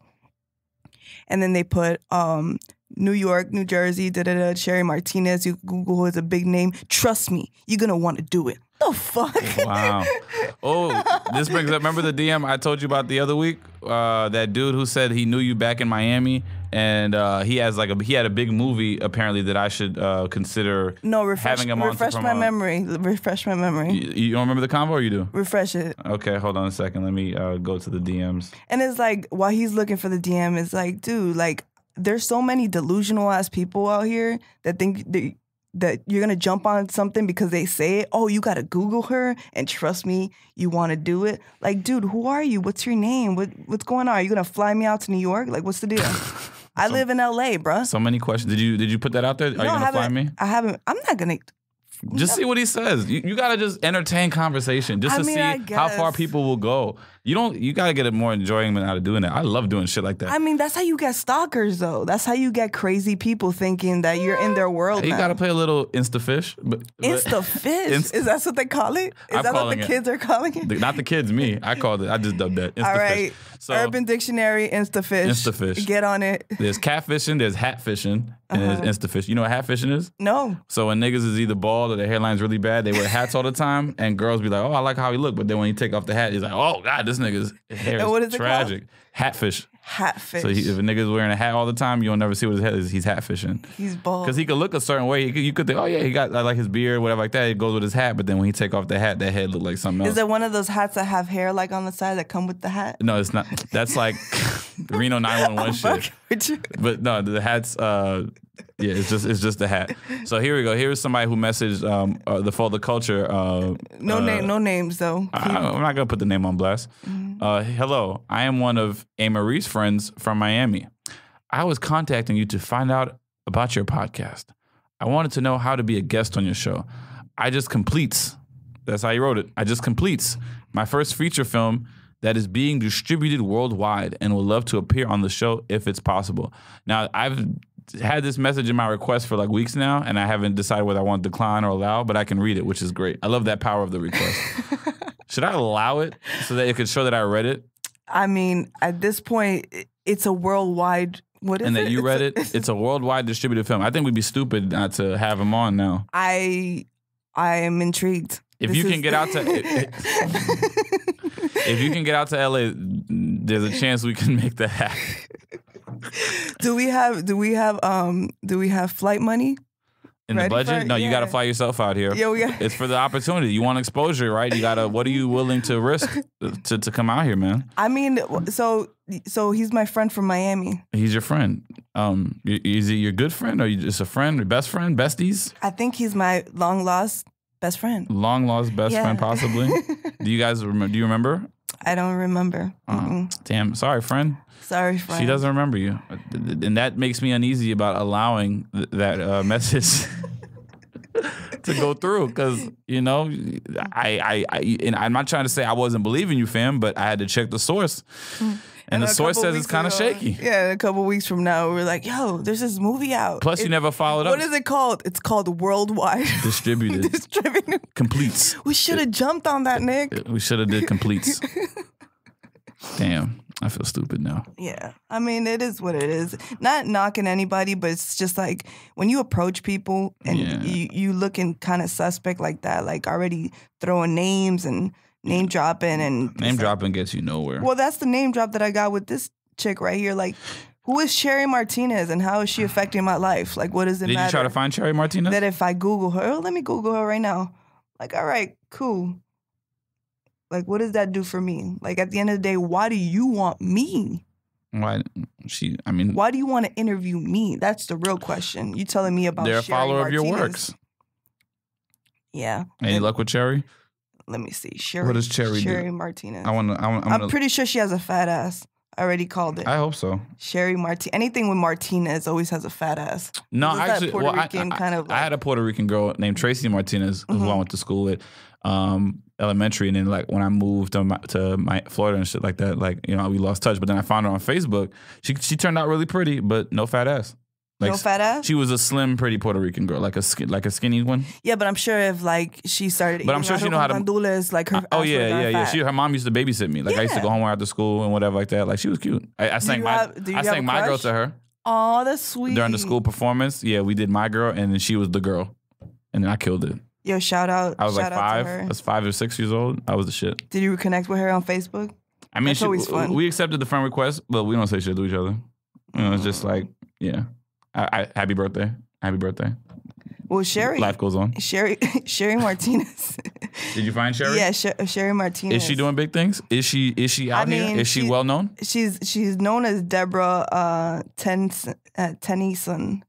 Speaker 2: And then they put New York, New Jersey, Sherry Martinez. You Google who is a big name. Trust me, you're going to want to do it. The fuck?
Speaker 1: Wow. Oh, this brings up, remember the DM I told you about the other week? That dude who said he knew you back in Miami, and he had a big movie apparently that I should consider having him on.
Speaker 2: Refresh my memory. Refresh my memory.
Speaker 1: You don't remember the convo, or you do?
Speaker 2: Refresh it.
Speaker 1: Okay, hold on a second. Let me go to the DMs.
Speaker 2: And it's like, while he's looking for the DM, it's like, dude, like, there's so many delusional ass people out here that think that you're gonna jump on something because they say it. Oh, you gotta Google her, and trust me, you want to do it. Like, dude, who are you? What's your name? What's going on? Are you gonna fly me out to New York? Like, what's the deal? I live in LA, bruh.
Speaker 1: So many questions. Did you put that out there? Are you gonna fly me?
Speaker 2: I haven't. I'm not gonna.
Speaker 1: Just see what he says. You gotta just entertain conversation just to see how far people will go. You gotta get more enjoyment out of doing that. I love doing shit like that.
Speaker 2: I mean, that's how you get stalkers, though. That's how you get crazy people thinking that you're in their world.
Speaker 1: You
Speaker 2: now.
Speaker 1: gotta play a little Instafish.
Speaker 2: Instafish? Is that what they call it? Is
Speaker 1: I'm
Speaker 2: that what
Speaker 1: calling
Speaker 2: the
Speaker 1: it.
Speaker 2: kids are calling it?
Speaker 1: Not the kids, me. I called it. I just dubbed that. Instafish.
Speaker 2: All right.
Speaker 1: So,
Speaker 2: Urban Dictionary, Instafish.
Speaker 1: Instafish.
Speaker 2: Get on it.
Speaker 1: There's catfishing, there's hatfishing, and there's Instafish. You know what hatfishing is?
Speaker 2: No.
Speaker 1: So when niggas is either bald or their hairline's really bad, they wear hats all the time, and girls be like, "Oh, I like how he look," but then when you take off the hat, he's like, "Oh God, this nigga's hair
Speaker 2: And what
Speaker 1: is
Speaker 2: is it
Speaker 1: tragic." Hatfish.
Speaker 2: Hatfish.
Speaker 1: So if a nigga's wearing a hat all the time, you'll never see what his head is. He's hatfishing.
Speaker 2: He's bald.
Speaker 1: Because he could look a certain way. You could think, oh yeah, he got like his beard, whatever like that. It goes with his hat. But then when he take off the hat, that head look like something else.
Speaker 2: Is it one of those hats that have hair like on the side that come with the hat?
Speaker 1: No, it's not. That's like Reno 911 shit. But no, the hat's yeah, it's just the hat. So here we go. Here's somebody who messaged the For the Culture.
Speaker 2: No names though.
Speaker 1: I'm not gonna put the name on blast. Hello, I am one of Amarie's friends from Miami. I was contacting you to find out about your podcast. I wanted to know how to be a guest on your show. I just completes. That's how he wrote it. I just completes my first feature film that is being distributed worldwide and would love to appear on the show if it's possible. Now, I've had this message in my request for like weeks now, and I haven't decided whether I want to decline or allow, but I can read it, which is great. I love that power of the request. Should I allow it so that it could show that I read it?
Speaker 2: I mean, at this point, it's a worldwide. What is it?
Speaker 1: And that you read it. It's a worldwide distributed film. I think we'd be stupid not to have him on now.
Speaker 2: I am intrigued.
Speaker 1: If you can get out to if you can get out to LA, there's a chance we can make that happen.
Speaker 2: Do we have flight money?
Speaker 1: In the budget? No, you got to fly yourself out here.
Speaker 2: Yeah,
Speaker 1: it's for the opportunity. You want exposure, right? You got to, what are you willing to risk to come out here, man?
Speaker 2: I mean, so he's my friend from Miami.
Speaker 1: He's your friend. Is he your good friend or you just a friend or best friend, besties?
Speaker 2: I think he's my long lost best friend.
Speaker 1: Long lost best friend, possibly. Do you guys remember? Do you remember?
Speaker 2: I don't remember.
Speaker 1: Damn, sorry, friend.
Speaker 2: Sorry, friend.
Speaker 1: She doesn't remember you, and that makes me uneasy about allowing that message to go through. Because and I'm not trying to say I wasn't believing you, fam, but I had to check the source, and the source says it's kind of shaky.
Speaker 2: Yeah, a couple weeks from now, we're like, yo, there's this movie out.
Speaker 1: Plus, you never followed up.
Speaker 2: What is it called? It's called Worldwide
Speaker 1: Distributed. Completes.
Speaker 2: We should have jumped on that, Nick.
Speaker 1: We should have did completes. Damn. I feel stupid now.
Speaker 2: Yeah. I mean, it is what it is. Not knocking anybody, but it's just like when you approach people and you looking kind of suspect like that, like already throwing names and name dropping and
Speaker 1: name dropping gets you nowhere.
Speaker 2: Well, that's the name drop that I got with this chick right here. Like, who is Sherry Martinez and how is she affecting my life? Like, what does it matter?
Speaker 1: Did you try to find Sherry Martinez?
Speaker 2: That if I Google her, let me Google her right now. Like, all right, cool. Like, what does that do for me? Like, at the end of the day, why do you want me?
Speaker 1: Why
Speaker 2: do you want to interview me? That's the real question. You telling me about Sherry Martinez.
Speaker 1: They're a follower of your works.
Speaker 2: Yeah.
Speaker 1: Any luck with Cherry?
Speaker 2: Let me see. Sherry.
Speaker 1: What does Cherry do?
Speaker 2: Sherry Martinez.
Speaker 1: I'm
Speaker 2: pretty sure she has a fat ass. I already called it.
Speaker 1: I hope so.
Speaker 2: Sherry Martinez. Anything with Martinez always has a fat ass.
Speaker 1: No, actually,
Speaker 2: Puerto Rican kind of.
Speaker 1: I had a Puerto Rican girl named Tracy Martinez who I went to school with, elementary, and then like when I moved to my Florida and shit like that, like we lost touch. But then I found her on Facebook. She turned out really pretty, but no fat ass. Like,
Speaker 2: no fat ass?
Speaker 1: She was a slim, pretty Puerto Rican girl, like a skinny one.
Speaker 2: Yeah, but I'm sure if like she started,
Speaker 1: but I'm sure she know how to.
Speaker 2: Like her.
Speaker 1: Yeah. Her mom used to babysit me. Like I used to go home after school and whatever like that. Like she was cute. I sang My Girl to her.
Speaker 2: Oh, that's sweet.
Speaker 1: During the school performance, yeah, we did My Girl, and then she was the girl, and then I killed it.
Speaker 2: Yo, shout out!
Speaker 1: I was like 5. I was 5 or 6 years old. I was the shit.
Speaker 2: Did you connect with her on Facebook?
Speaker 1: I mean, we accepted the friend request, but we don't say shit to each other. It's just like, yeah. Happy birthday. Happy birthday.
Speaker 2: Well, Sherry.
Speaker 1: Life goes on.
Speaker 2: Sherry Martinez.
Speaker 1: Did you find Sherry?
Speaker 2: Yeah, Sherry Martinez.
Speaker 1: Is she doing big things? Is she out here? Is she well known?
Speaker 2: She's known as Deborah Tennyson.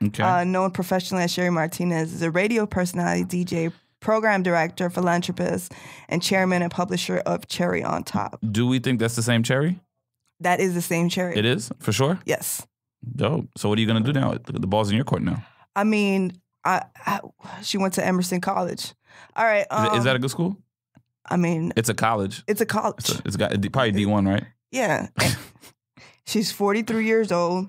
Speaker 2: Okay. Known professionally as Sherry Martinez, is a radio personality, DJ, program director, philanthropist, and chairman and publisher of Cherry on Top.
Speaker 1: Do we think that's the same Cherry?
Speaker 2: That is the same Cherry.
Speaker 1: It is? For sure?
Speaker 2: Yes.
Speaker 1: Dope. So what are you going to do now? The ball's in your court now.
Speaker 2: I mean, she went to Emerson College. All right.
Speaker 1: Is that a good school?
Speaker 2: I mean,
Speaker 1: It's a college.
Speaker 2: it's a college.
Speaker 1: It's got probably D1, right?
Speaker 2: Yeah. She's 43 years old.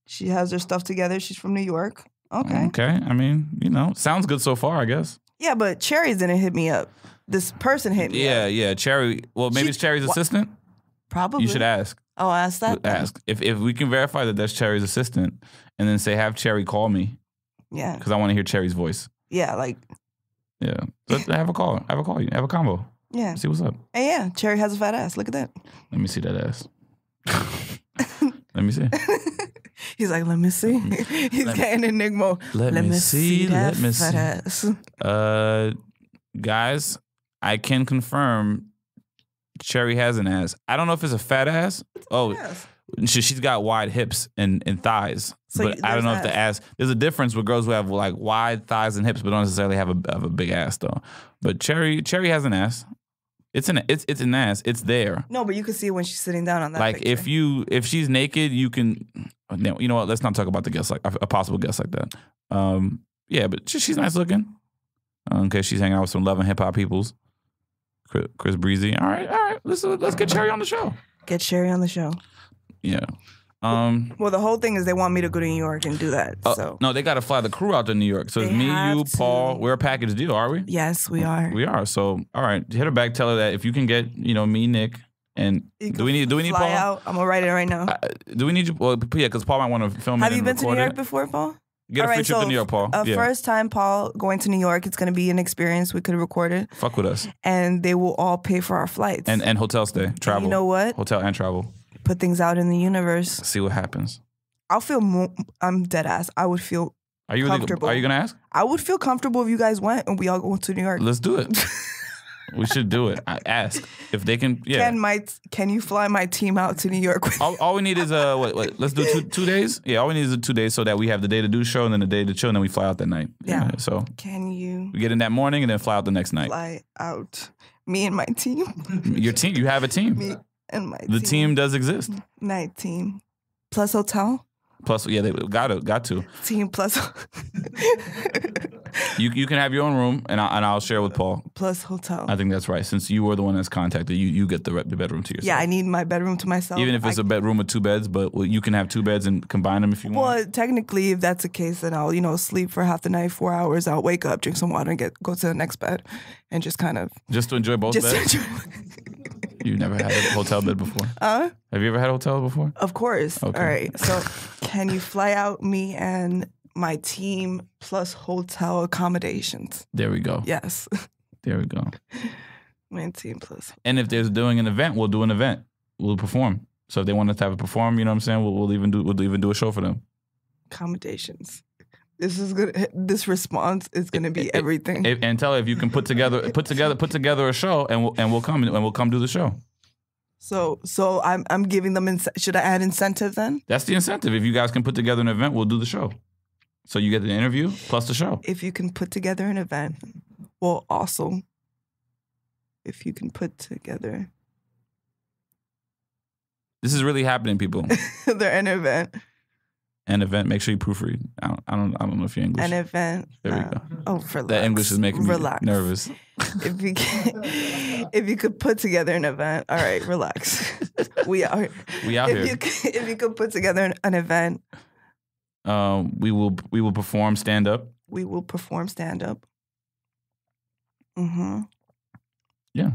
Speaker 2: She has her stuff together. She's from New York. Okay.
Speaker 1: Okay. I mean, sounds good so far, I guess.
Speaker 2: Yeah, but Cherry didn't hit me up. This person hit me up.
Speaker 1: Yeah. Cherry. Well, maybe it's Cherry's assistant.
Speaker 2: Probably.
Speaker 1: You should ask.
Speaker 2: Oh, ask that.
Speaker 1: Ask if we can verify that that's Cherry's assistant, and then say have Cherry call me
Speaker 2: Yeah.
Speaker 1: because I want to hear Cherry's voice.
Speaker 2: Yeah, like.
Speaker 1: Yeah. Let's have a call. Have a call. Have a combo.
Speaker 2: Yeah.
Speaker 1: See what's up.
Speaker 2: And yeah, Cherry has a fat ass. Look at that.
Speaker 1: Let me see that ass. Let me see.
Speaker 2: He's like, let me see. He's getting enigma.
Speaker 1: Let me see.
Speaker 2: that
Speaker 1: Let me
Speaker 2: fat
Speaker 1: see.
Speaker 2: ass.
Speaker 1: Guys, I can confirm Cherry has an ass. I don't know if it's a fat ass. Oh,
Speaker 2: Yes.
Speaker 1: she's got wide hips and thighs.
Speaker 2: So
Speaker 1: But I don't know if the ass. There's a difference with girls who have like wide thighs and hips, but don't necessarily have a big ass though. But Cherry has an ass. It's an ass. It's there.
Speaker 2: No, but you can see it when she's sitting down on that
Speaker 1: Like
Speaker 2: picture.
Speaker 1: if she's naked, you can. No, you know what? Let's not talk about the guest like a possible guest like that. Yeah, but she's nice looking. Okay, she's hanging out with some loving hip hop peoples. Chris Breezy. All right. Let's get Cherry on the show.
Speaker 2: Get Cherry on the show.
Speaker 1: Yeah.
Speaker 2: Well, the whole thing is they want me to go to New York and do that. So
Speaker 1: No, they got to fly the crew out to New York. So it's
Speaker 2: They
Speaker 1: me,
Speaker 2: have
Speaker 1: you,
Speaker 2: to.
Speaker 1: Paul. We're a package deal, are we?
Speaker 2: yes, we are.
Speaker 1: We are. So all right, hit her back. Tell her that if you can get me, Nick, and
Speaker 2: You
Speaker 1: do we need
Speaker 2: fly
Speaker 1: Paul?
Speaker 2: out. I'm gonna write it right now.
Speaker 1: Do we need you? Well, yeah, because Paul might want to film
Speaker 2: Have
Speaker 1: it.
Speaker 2: you
Speaker 1: and
Speaker 2: been to New
Speaker 1: record
Speaker 2: York
Speaker 1: it.
Speaker 2: before, Paul?
Speaker 1: Get a free trip to New York, Paul. Yeah.
Speaker 2: First time Paul going to New York, it's going to be an experience. We could record it.
Speaker 1: Fuck with us.
Speaker 2: And they will all pay for our flights.
Speaker 1: And hotel stay, travel.
Speaker 2: you know what?
Speaker 1: Hotel and travel.
Speaker 2: Put things out in the universe.
Speaker 1: See what happens.
Speaker 2: I'll feel more, I'm dead ass. I would feel
Speaker 1: Are you
Speaker 2: comfortable.
Speaker 1: Are you gonna ask?
Speaker 2: I would feel comfortable if you guys went and we all go to New York.
Speaker 1: Let's do it. We should do it. I ask if they can. Yeah.
Speaker 2: Can you fly my team out to New York with
Speaker 1: All we need is let's do 2 days. Yeah, all we need is 2 days so that we have the day to do show and then the day to chill and then we fly out that night.
Speaker 2: Yeah.
Speaker 1: So
Speaker 2: Can you
Speaker 1: we get in that morning and then fly out the next night.
Speaker 2: fly out? Me and my team.
Speaker 1: Your team, you have a team.
Speaker 2: Me and my
Speaker 1: The team does exist.
Speaker 2: Night team. Plus hotel.
Speaker 1: Plus, yeah, they got to.
Speaker 2: Team plus
Speaker 1: You can have your own room and I'll share with Paul.
Speaker 2: plus hotel.
Speaker 1: I think that's right. Since you were the one that's contacted, you get the bedroom to yourself.
Speaker 2: Yeah, I need my bedroom to myself.
Speaker 1: Even if it's a bedroom with 2 beds, but you can have 2 beds and combine them if you want.
Speaker 2: Well, technically, if that's the case, then I'll, sleep for half the night, 4 hours. I'll wake up, drink some water, and go to the next bed, and just kind of
Speaker 1: Just to enjoy both
Speaker 2: just
Speaker 1: beds? You never had a hotel bed before? Have you ever had a hotel before?
Speaker 2: Of course.
Speaker 1: Okay.
Speaker 2: All right. So, can you fly out me and my team plus hotel accommodations?
Speaker 1: There we go.
Speaker 2: Yes.
Speaker 1: There we go.
Speaker 2: My team plus
Speaker 1: And if there's doing an event, we'll do an event. We'll perform. So if they want us to have it perform, you know what I'm saying? We'll even do a show for them.
Speaker 2: accommodations. This response is gonna be everything.
Speaker 1: And tell her if you can put together a show and we'll come do the show.
Speaker 2: So I'm giving them. Should I add incentive then?
Speaker 1: That's the incentive. If you guys can put together an event, we'll do the show. So you get the interview plus the show.
Speaker 2: If you can put together an event, well, also, if you can put together
Speaker 1: This is really happening, people.
Speaker 2: an event.
Speaker 1: An event. Make sure you proofread. I don't know if you're English.
Speaker 2: An event.
Speaker 1: There we go.
Speaker 2: Oh, relax.
Speaker 1: That English is making me nervous.
Speaker 2: If you could put together an event, all right, relax. We out here. If you could put together an event,
Speaker 1: we will perform stand up.
Speaker 2: we will perform stand up.
Speaker 1: Yeah.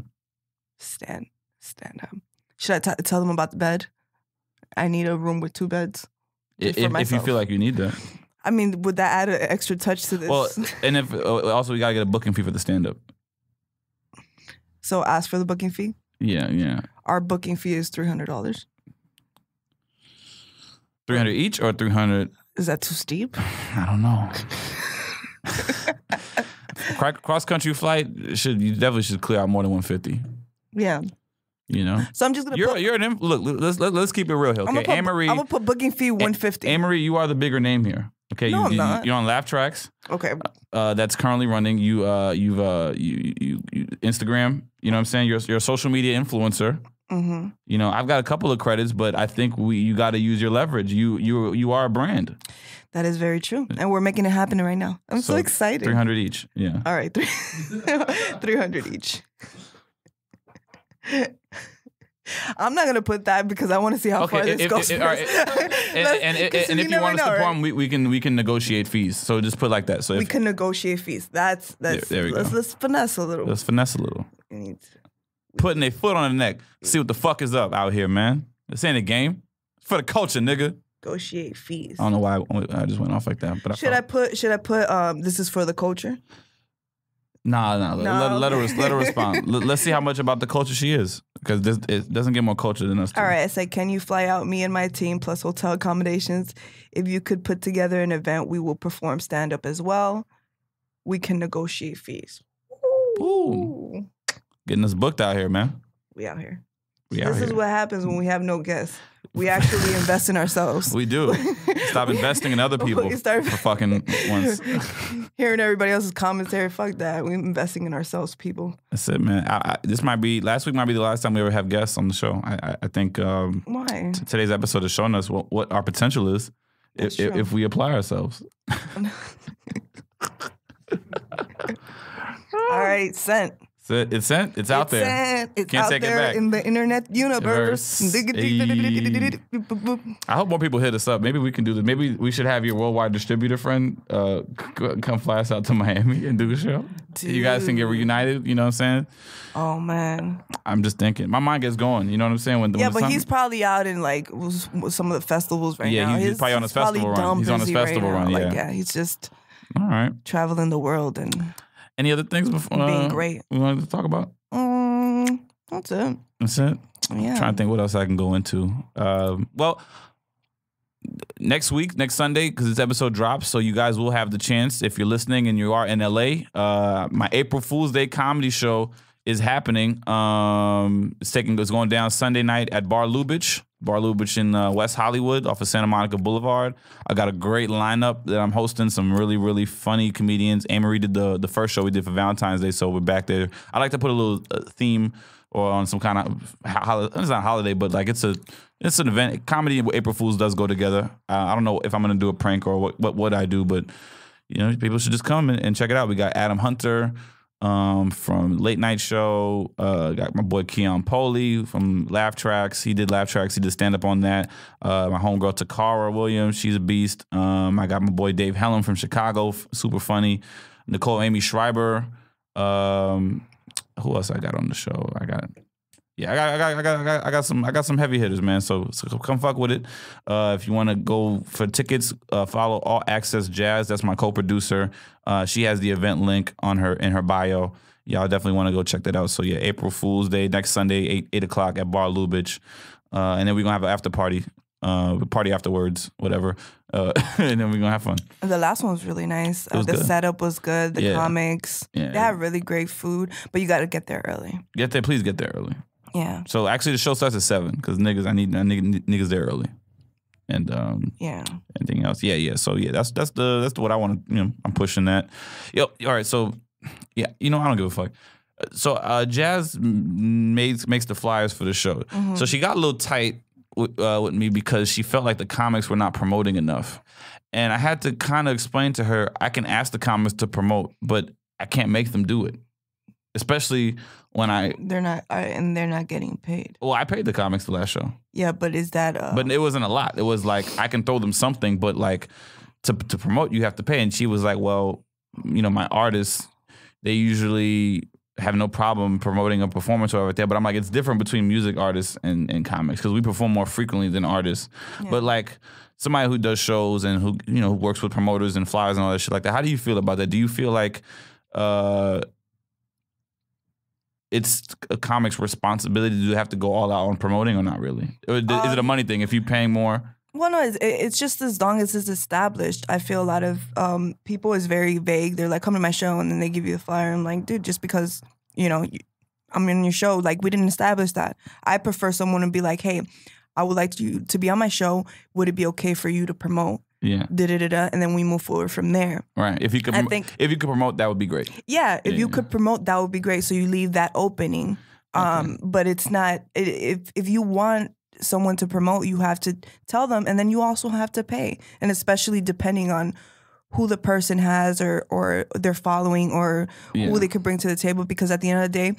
Speaker 2: Stand up. Should I tell them about the bed? I need a room with 2 beds.
Speaker 1: If you feel like you need that.
Speaker 2: I mean, would that add an extra touch to this?
Speaker 1: Well, and if also we gotta get a booking fee for the stand up.
Speaker 2: So ask for the booking fee.
Speaker 1: Yeah.
Speaker 2: Our booking fee is $300.
Speaker 1: 300 each or 300?
Speaker 2: Is that too steep?
Speaker 1: I don't know. Cross country flight you definitely should clear out more than 150.
Speaker 2: Yeah.
Speaker 1: You know.
Speaker 2: So I'm just gonna.
Speaker 1: Look. Let's keep it real here. Okay, Amarie.
Speaker 2: I'm gonna put booking fee 150.
Speaker 1: Amarie, you are the bigger name here. Okay,
Speaker 2: No, I'm not.
Speaker 1: You're on Laugh Tracks.
Speaker 2: Okay.
Speaker 1: That's currently running. You Instagram. You know what I'm saying? You're a social media influencer.
Speaker 2: Mm-hmm.
Speaker 1: You know, I've got a couple of credits, but I think you got to use your leverage. You are a brand.
Speaker 2: That is very true. And we're making it happen right now. I'm so excited.
Speaker 1: 300 each. Yeah.
Speaker 2: All right. 300 each. I'm not going to put that because I want to see how far this goes.
Speaker 1: And if you want us to perform, we can negotiate fees. So just put like that. So
Speaker 2: we can negotiate fees. That's there we go. Let's finesse a little.
Speaker 1: Let's finesse a little. Putting a foot on the neck. See what the fuck is up out here, man. This ain't a game. It's for the culture, nigga.
Speaker 2: Negotiate fees.
Speaker 1: I don't know why I just went off like that. But
Speaker 2: should I put this is for the culture?
Speaker 1: Nah. Let her respond. Let's see how much about the culture she is, because it doesn't get more culture than us.
Speaker 2: All right, I said, can you fly out me and my team plus hotel accommodations? If you could put together an event, we will perform stand up as well. We can negotiate fees.
Speaker 1: Ooh. Getting us booked out here, man.
Speaker 2: We out here. This is what happens when we have no guests. We actually invest in ourselves.
Speaker 1: We do. Stop investing in other people for fucking once.
Speaker 2: Hearing everybody else's commentary, fuck that. We're investing in ourselves, people.
Speaker 1: That's it, man. Last week might be the last time we ever have guests on the show. I think
Speaker 2: why?
Speaker 1: Today's episode has shown us what our potential is if we apply ourselves.
Speaker 2: All right, sent.
Speaker 1: It's sent. It's out there.
Speaker 2: Sent. It's
Speaker 1: Can't
Speaker 2: out
Speaker 1: take
Speaker 2: there
Speaker 1: it back.
Speaker 2: In the internet universe.
Speaker 1: I hope more people hit us up. Maybe we can do this. Maybe we should have your worldwide distributor friend come fly us out to Miami and do the show. Dude. You guys can get reunited. You know what I'm saying?
Speaker 2: Oh man.
Speaker 1: I'm just thinking. My mind gets going. You know what I'm saying?
Speaker 2: But he's probably out in like some of the festivals right now.
Speaker 1: Yeah, he's probably on his festival run. He's on his festival run. Yeah.
Speaker 2: Like, yeah, he's just
Speaker 1: all right
Speaker 2: traveling the world and.
Speaker 1: Any other things before
Speaker 2: being great
Speaker 1: we wanted to talk about?
Speaker 2: That's it.
Speaker 1: That's it?
Speaker 2: Yeah.
Speaker 1: I'm trying to think what else I can go into. Well, next Sunday, because this episode drops, so you guys will have the chance, if you're listening and you are in LA, my April Fool's Day comedy show is happening. It's going down Sunday night at Bar Lubitsch in West Hollywood off of Santa Monica Boulevard. I got a great lineup that I'm hosting, some really, really funny comedians. Amarie did the first show we did for Valentine's Day, so we're back there. I like to put a little theme or on some kind of holiday. It's not a holiday, but like it's an event. Comedy and April Fool's does go together. I don't know if I'm going to do a prank or what I do, but you know, people should just come and check it out. We got Adam Hunter from Late Night Show. Got my boy Keon Poley from Laugh Tracks. He did Laugh Tracks. He did stand up on that. My homegirl Takara Williams. She's a beast. I got my boy Dave Helen from Chicago. Super funny. Nicole Amy Schreiber. Who else I got on the show? I got some heavy hitters, man. So come fuck with it. If you want to go for tickets, follow All Access Jazz. That's my co-producer. She has the event link in her bio. Y'all definitely want to go check that out. So yeah, April Fool's Day next Sunday, 8 o'clock at Bar Lubitsch, and then we're gonna have an after party. Party afterwards, whatever, and then we're gonna have fun.
Speaker 2: The last one was really nice. The
Speaker 1: good.
Speaker 2: setup was good. The comics,
Speaker 1: they
Speaker 2: had really great food, but you got to get there early.
Speaker 1: Please get there early.
Speaker 2: Yeah.
Speaker 1: So actually, the show starts at 7 because I need niggas there early, and anything else, So that's what I want to. I'm pushing that. All right. So I don't give a fuck. So Jazz makes the flyers for the show. Mm-hmm. So she got a little tight with me because she felt like the comics were not promoting enough. And I had to kind of explain to her, I can ask the comics to promote, but I can't make them do it. Especially when
Speaker 2: they're not getting paid.
Speaker 1: Well, I paid the comics the last show.
Speaker 2: Yeah, but is that
Speaker 1: But it wasn't a lot. It was like I can throw them something, but like to promote you have to pay. And she was like, well, my artists, they usually have no problem promoting a performance over there, but I'm like, it's different between music artists and comics because we perform more frequently than artists. Yeah. But like somebody who does shows and who works with promoters and flyers and all that shit like that, how do you feel about that? Do you feel like it's a comic's responsibility to have to go all out on promoting or not really? Or is it a money thing if you're paying more?
Speaker 2: Well, no, it's just as long as it's established. I feel a lot of people is very vague. They're like, come to my show, and then they give you a flyer. I'm like, dude, just because, I'm in your show, like, we didn't establish that. I prefer someone to be like, hey, I would like you to be on my show. Would it be okay for you to promote?
Speaker 1: Yeah.
Speaker 2: And then we move forward from there.
Speaker 1: Right. If you could promote, that would be great.
Speaker 2: Yeah. If you could promote, that would be great. So you leave that opening. Okay. But it's not, if you want someone to promote, you have to tell them, and then you also have to pay. And especially depending on who the person has or their following or who they could bring to the table. Because at the end of the day,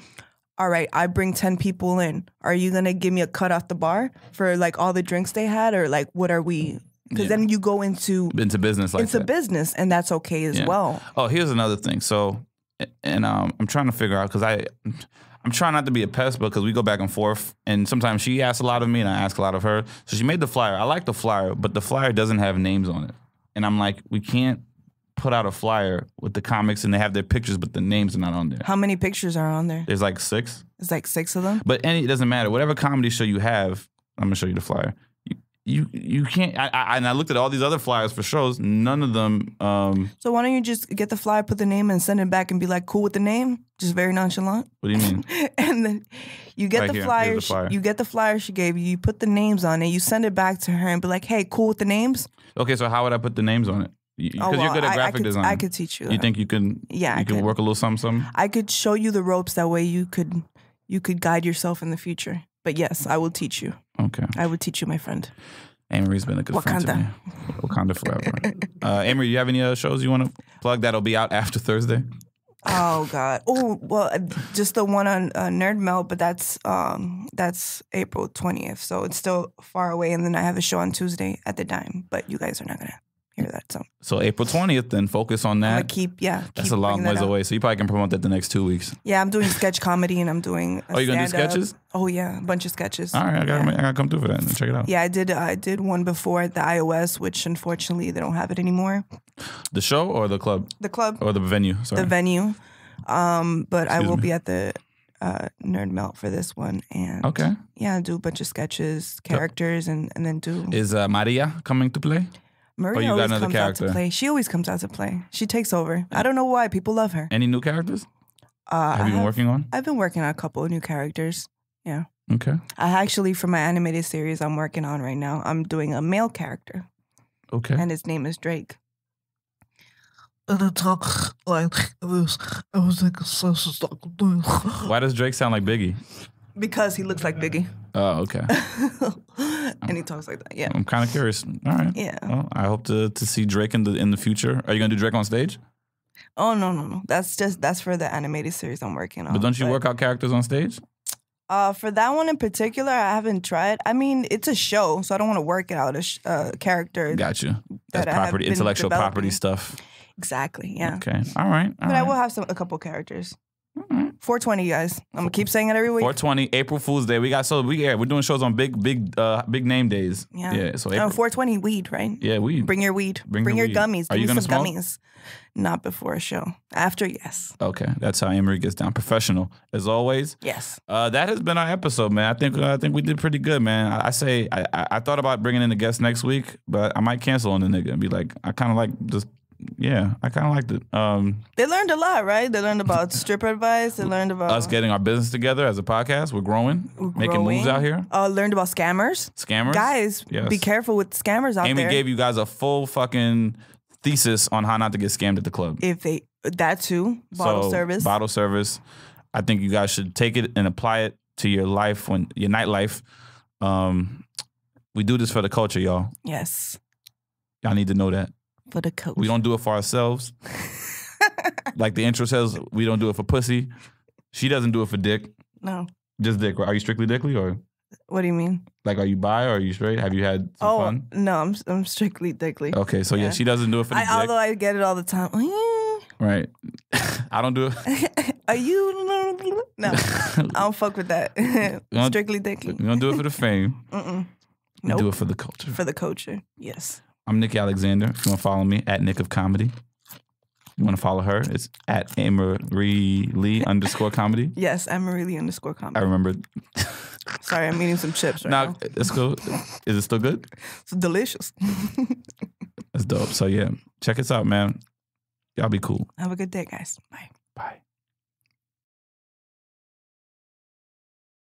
Speaker 2: all right, I bring 10 people in. Are you going to give me a cut off the bar for like all the drinks they had, or like what are we? Because then you go into
Speaker 1: business
Speaker 2: business, and that's okay as well.
Speaker 1: Oh, here's another thing. So, and I'm trying to figure out, because I'm trying not to be a pest, because we go back and forth, and sometimes she asks a lot of me and I ask a lot of her. So she made the flyer. I like the flyer, but the flyer doesn't have names on it. And I'm like, we can't put out a flyer with the comics and they have their pictures, but the names are not on there.
Speaker 2: How many pictures are on there?
Speaker 1: There's like 6.
Speaker 2: It's like 6 of them?
Speaker 1: But it doesn't matter. Whatever comedy show you have, I'm going to show you the flyer. You can't, and I looked at all these other flyers for shows, none of them.
Speaker 2: So why don't you just get the flyer, put the name, and send it back and be like, cool with the name? Just very nonchalant.
Speaker 1: What do you mean?
Speaker 2: And then you get
Speaker 1: Right
Speaker 2: the
Speaker 1: here.
Speaker 2: flyer.
Speaker 1: Here's the flyer.
Speaker 2: You get the flyer she gave you. You put the names on it. You send it back to her and be like, hey, cool with the names?
Speaker 1: Okay, so how would I put the names on it? Because you're good at graphic design.
Speaker 2: I could teach you that.
Speaker 1: You think you can?
Speaker 2: Yeah,
Speaker 1: you can work a little something.
Speaker 2: I could show you the ropes. That way you could guide yourself in the future. But yes, I will teach you.
Speaker 1: Okay.
Speaker 2: I would teach you, my friend.
Speaker 1: Amarie's been a good friend to me. Wakanda forever. Amarie, you have any other shows you want to plug that'll be out after Thursday?
Speaker 2: Oh God. Oh well, just the one on Nerd Melt, but that's April 20th, so it's still far away. And then I have a show on Tuesday at the Dime, but you guys are not gonna hear that. So
Speaker 1: April 20th, then focus on that.
Speaker 2: I'm gonna keep
Speaker 1: That's a long ways away, so you probably can promote that the next 2 weeks.
Speaker 2: Yeah, I'm doing sketch comedy and I'm doing.
Speaker 1: Oh, you gonna do sketches?
Speaker 2: Oh yeah, a bunch of sketches.
Speaker 1: All right, I gotta come through for that and check it out.
Speaker 2: Yeah, I did one before at the iOS, which unfortunately they don't have it anymore.
Speaker 1: The show or the club?
Speaker 2: The club
Speaker 1: Or the venue? Sorry.
Speaker 2: The venue. But I will be at the Nerd Melt for this one, and yeah, do a bunch of sketches, characters, and then do.
Speaker 1: Is Maria coming to play?
Speaker 2: Maria always comes out to play. She always comes out to play. She takes over. I don't know why. People love her.
Speaker 1: Any new characters? Have you been working on?
Speaker 2: I've been working on a couple of new characters. Yeah.
Speaker 1: Okay.
Speaker 2: I actually, for my animated series I'm working on right now, I'm doing a male character.
Speaker 1: Okay.
Speaker 2: And his name is Drake.
Speaker 5: And I talk like this. I was like,
Speaker 1: why does Drake sound like Biggie?
Speaker 2: Because he looks like Biggie.
Speaker 1: Oh, okay.
Speaker 2: And he talks like that. Yeah.
Speaker 1: I'm kind of curious. All right.
Speaker 2: Yeah.
Speaker 1: Well, I hope to see Drake in the future. Are you gonna do Drake on stage?
Speaker 2: Oh no. That's for the animated series I'm working on.
Speaker 1: But don't you work out characters on stage?
Speaker 2: For that one in particular, I haven't tried. I mean, it's a show, so I don't want to work out a character.
Speaker 1: Gotcha. That's property, intellectual property stuff.
Speaker 2: Exactly. Yeah.
Speaker 1: Okay. All right.
Speaker 2: I will have a couple characters. 420, guys. I'm gonna keep saying it every week.
Speaker 1: 420, April Fool's Day. We're doing shows on big name days.
Speaker 2: Yeah.
Speaker 1: So April.
Speaker 2: 420 weed, right?
Speaker 1: Yeah, weed.
Speaker 2: Bring your weed. Bring your gummies.
Speaker 1: Are you gonna smoke?
Speaker 2: Gummies. Not before a show. After, yes.
Speaker 1: Okay, that's how Amarie gets down. Professional, as always.
Speaker 2: Yes.
Speaker 1: That has been our episode, man. I think we did pretty good, man. I thought about bringing in a guest next week, but I might cancel on the nigga and be like, I kind of like just. Yeah, I kind of liked it.
Speaker 2: They learned a lot, right? They learned about stripper advice. They learned about
Speaker 1: us getting our business together as a podcast. We're growing, making moves out here.
Speaker 2: Learned about scammers. Guys, be careful with scammers out
Speaker 1: Amy
Speaker 2: there.
Speaker 1: gave you guys a full fucking thesis on how not to get scammed at the club.
Speaker 2: That too, bottle service. I think you guys should take it and apply it to your life, your nightlife. We do this for the culture, y'all. Yes.
Speaker 1: Y'all need to know that.
Speaker 2: For the culture.
Speaker 1: We don't do it for ourselves. Like the intro says, we don't do it for pussy. She doesn't do it for dick.
Speaker 2: No.
Speaker 1: Just dick. Are you strictly dickly or?
Speaker 2: What do you mean?
Speaker 1: Like, are you bi or are you straight? Have you had some fun?
Speaker 2: No, I'm strictly dickly.
Speaker 1: Okay, so yeah, she doesn't do it for the dick.
Speaker 2: Although I get it all the time.
Speaker 1: Right. I don't do it.
Speaker 2: Are you? No, I don't fuck with that. Strictly dickly.
Speaker 1: You don't do it for the fame.
Speaker 2: Nope.
Speaker 1: Do it for the culture.
Speaker 2: For the culture, yes.
Speaker 1: I'm Nick Alexander. If you want to follow me, at Nick of Comedy. You want to follow her? It's at Amarie Lee _comedy.
Speaker 2: Yes, Amarie Lee _comedy.
Speaker 1: I remember.
Speaker 2: Sorry, I'm eating some chips right now.
Speaker 1: It's cool. Is it still good?
Speaker 2: It's delicious.
Speaker 1: That's dope. So yeah, check us out, man. Y'all be cool.
Speaker 2: Have a good day, guys. Bye.
Speaker 1: Bye.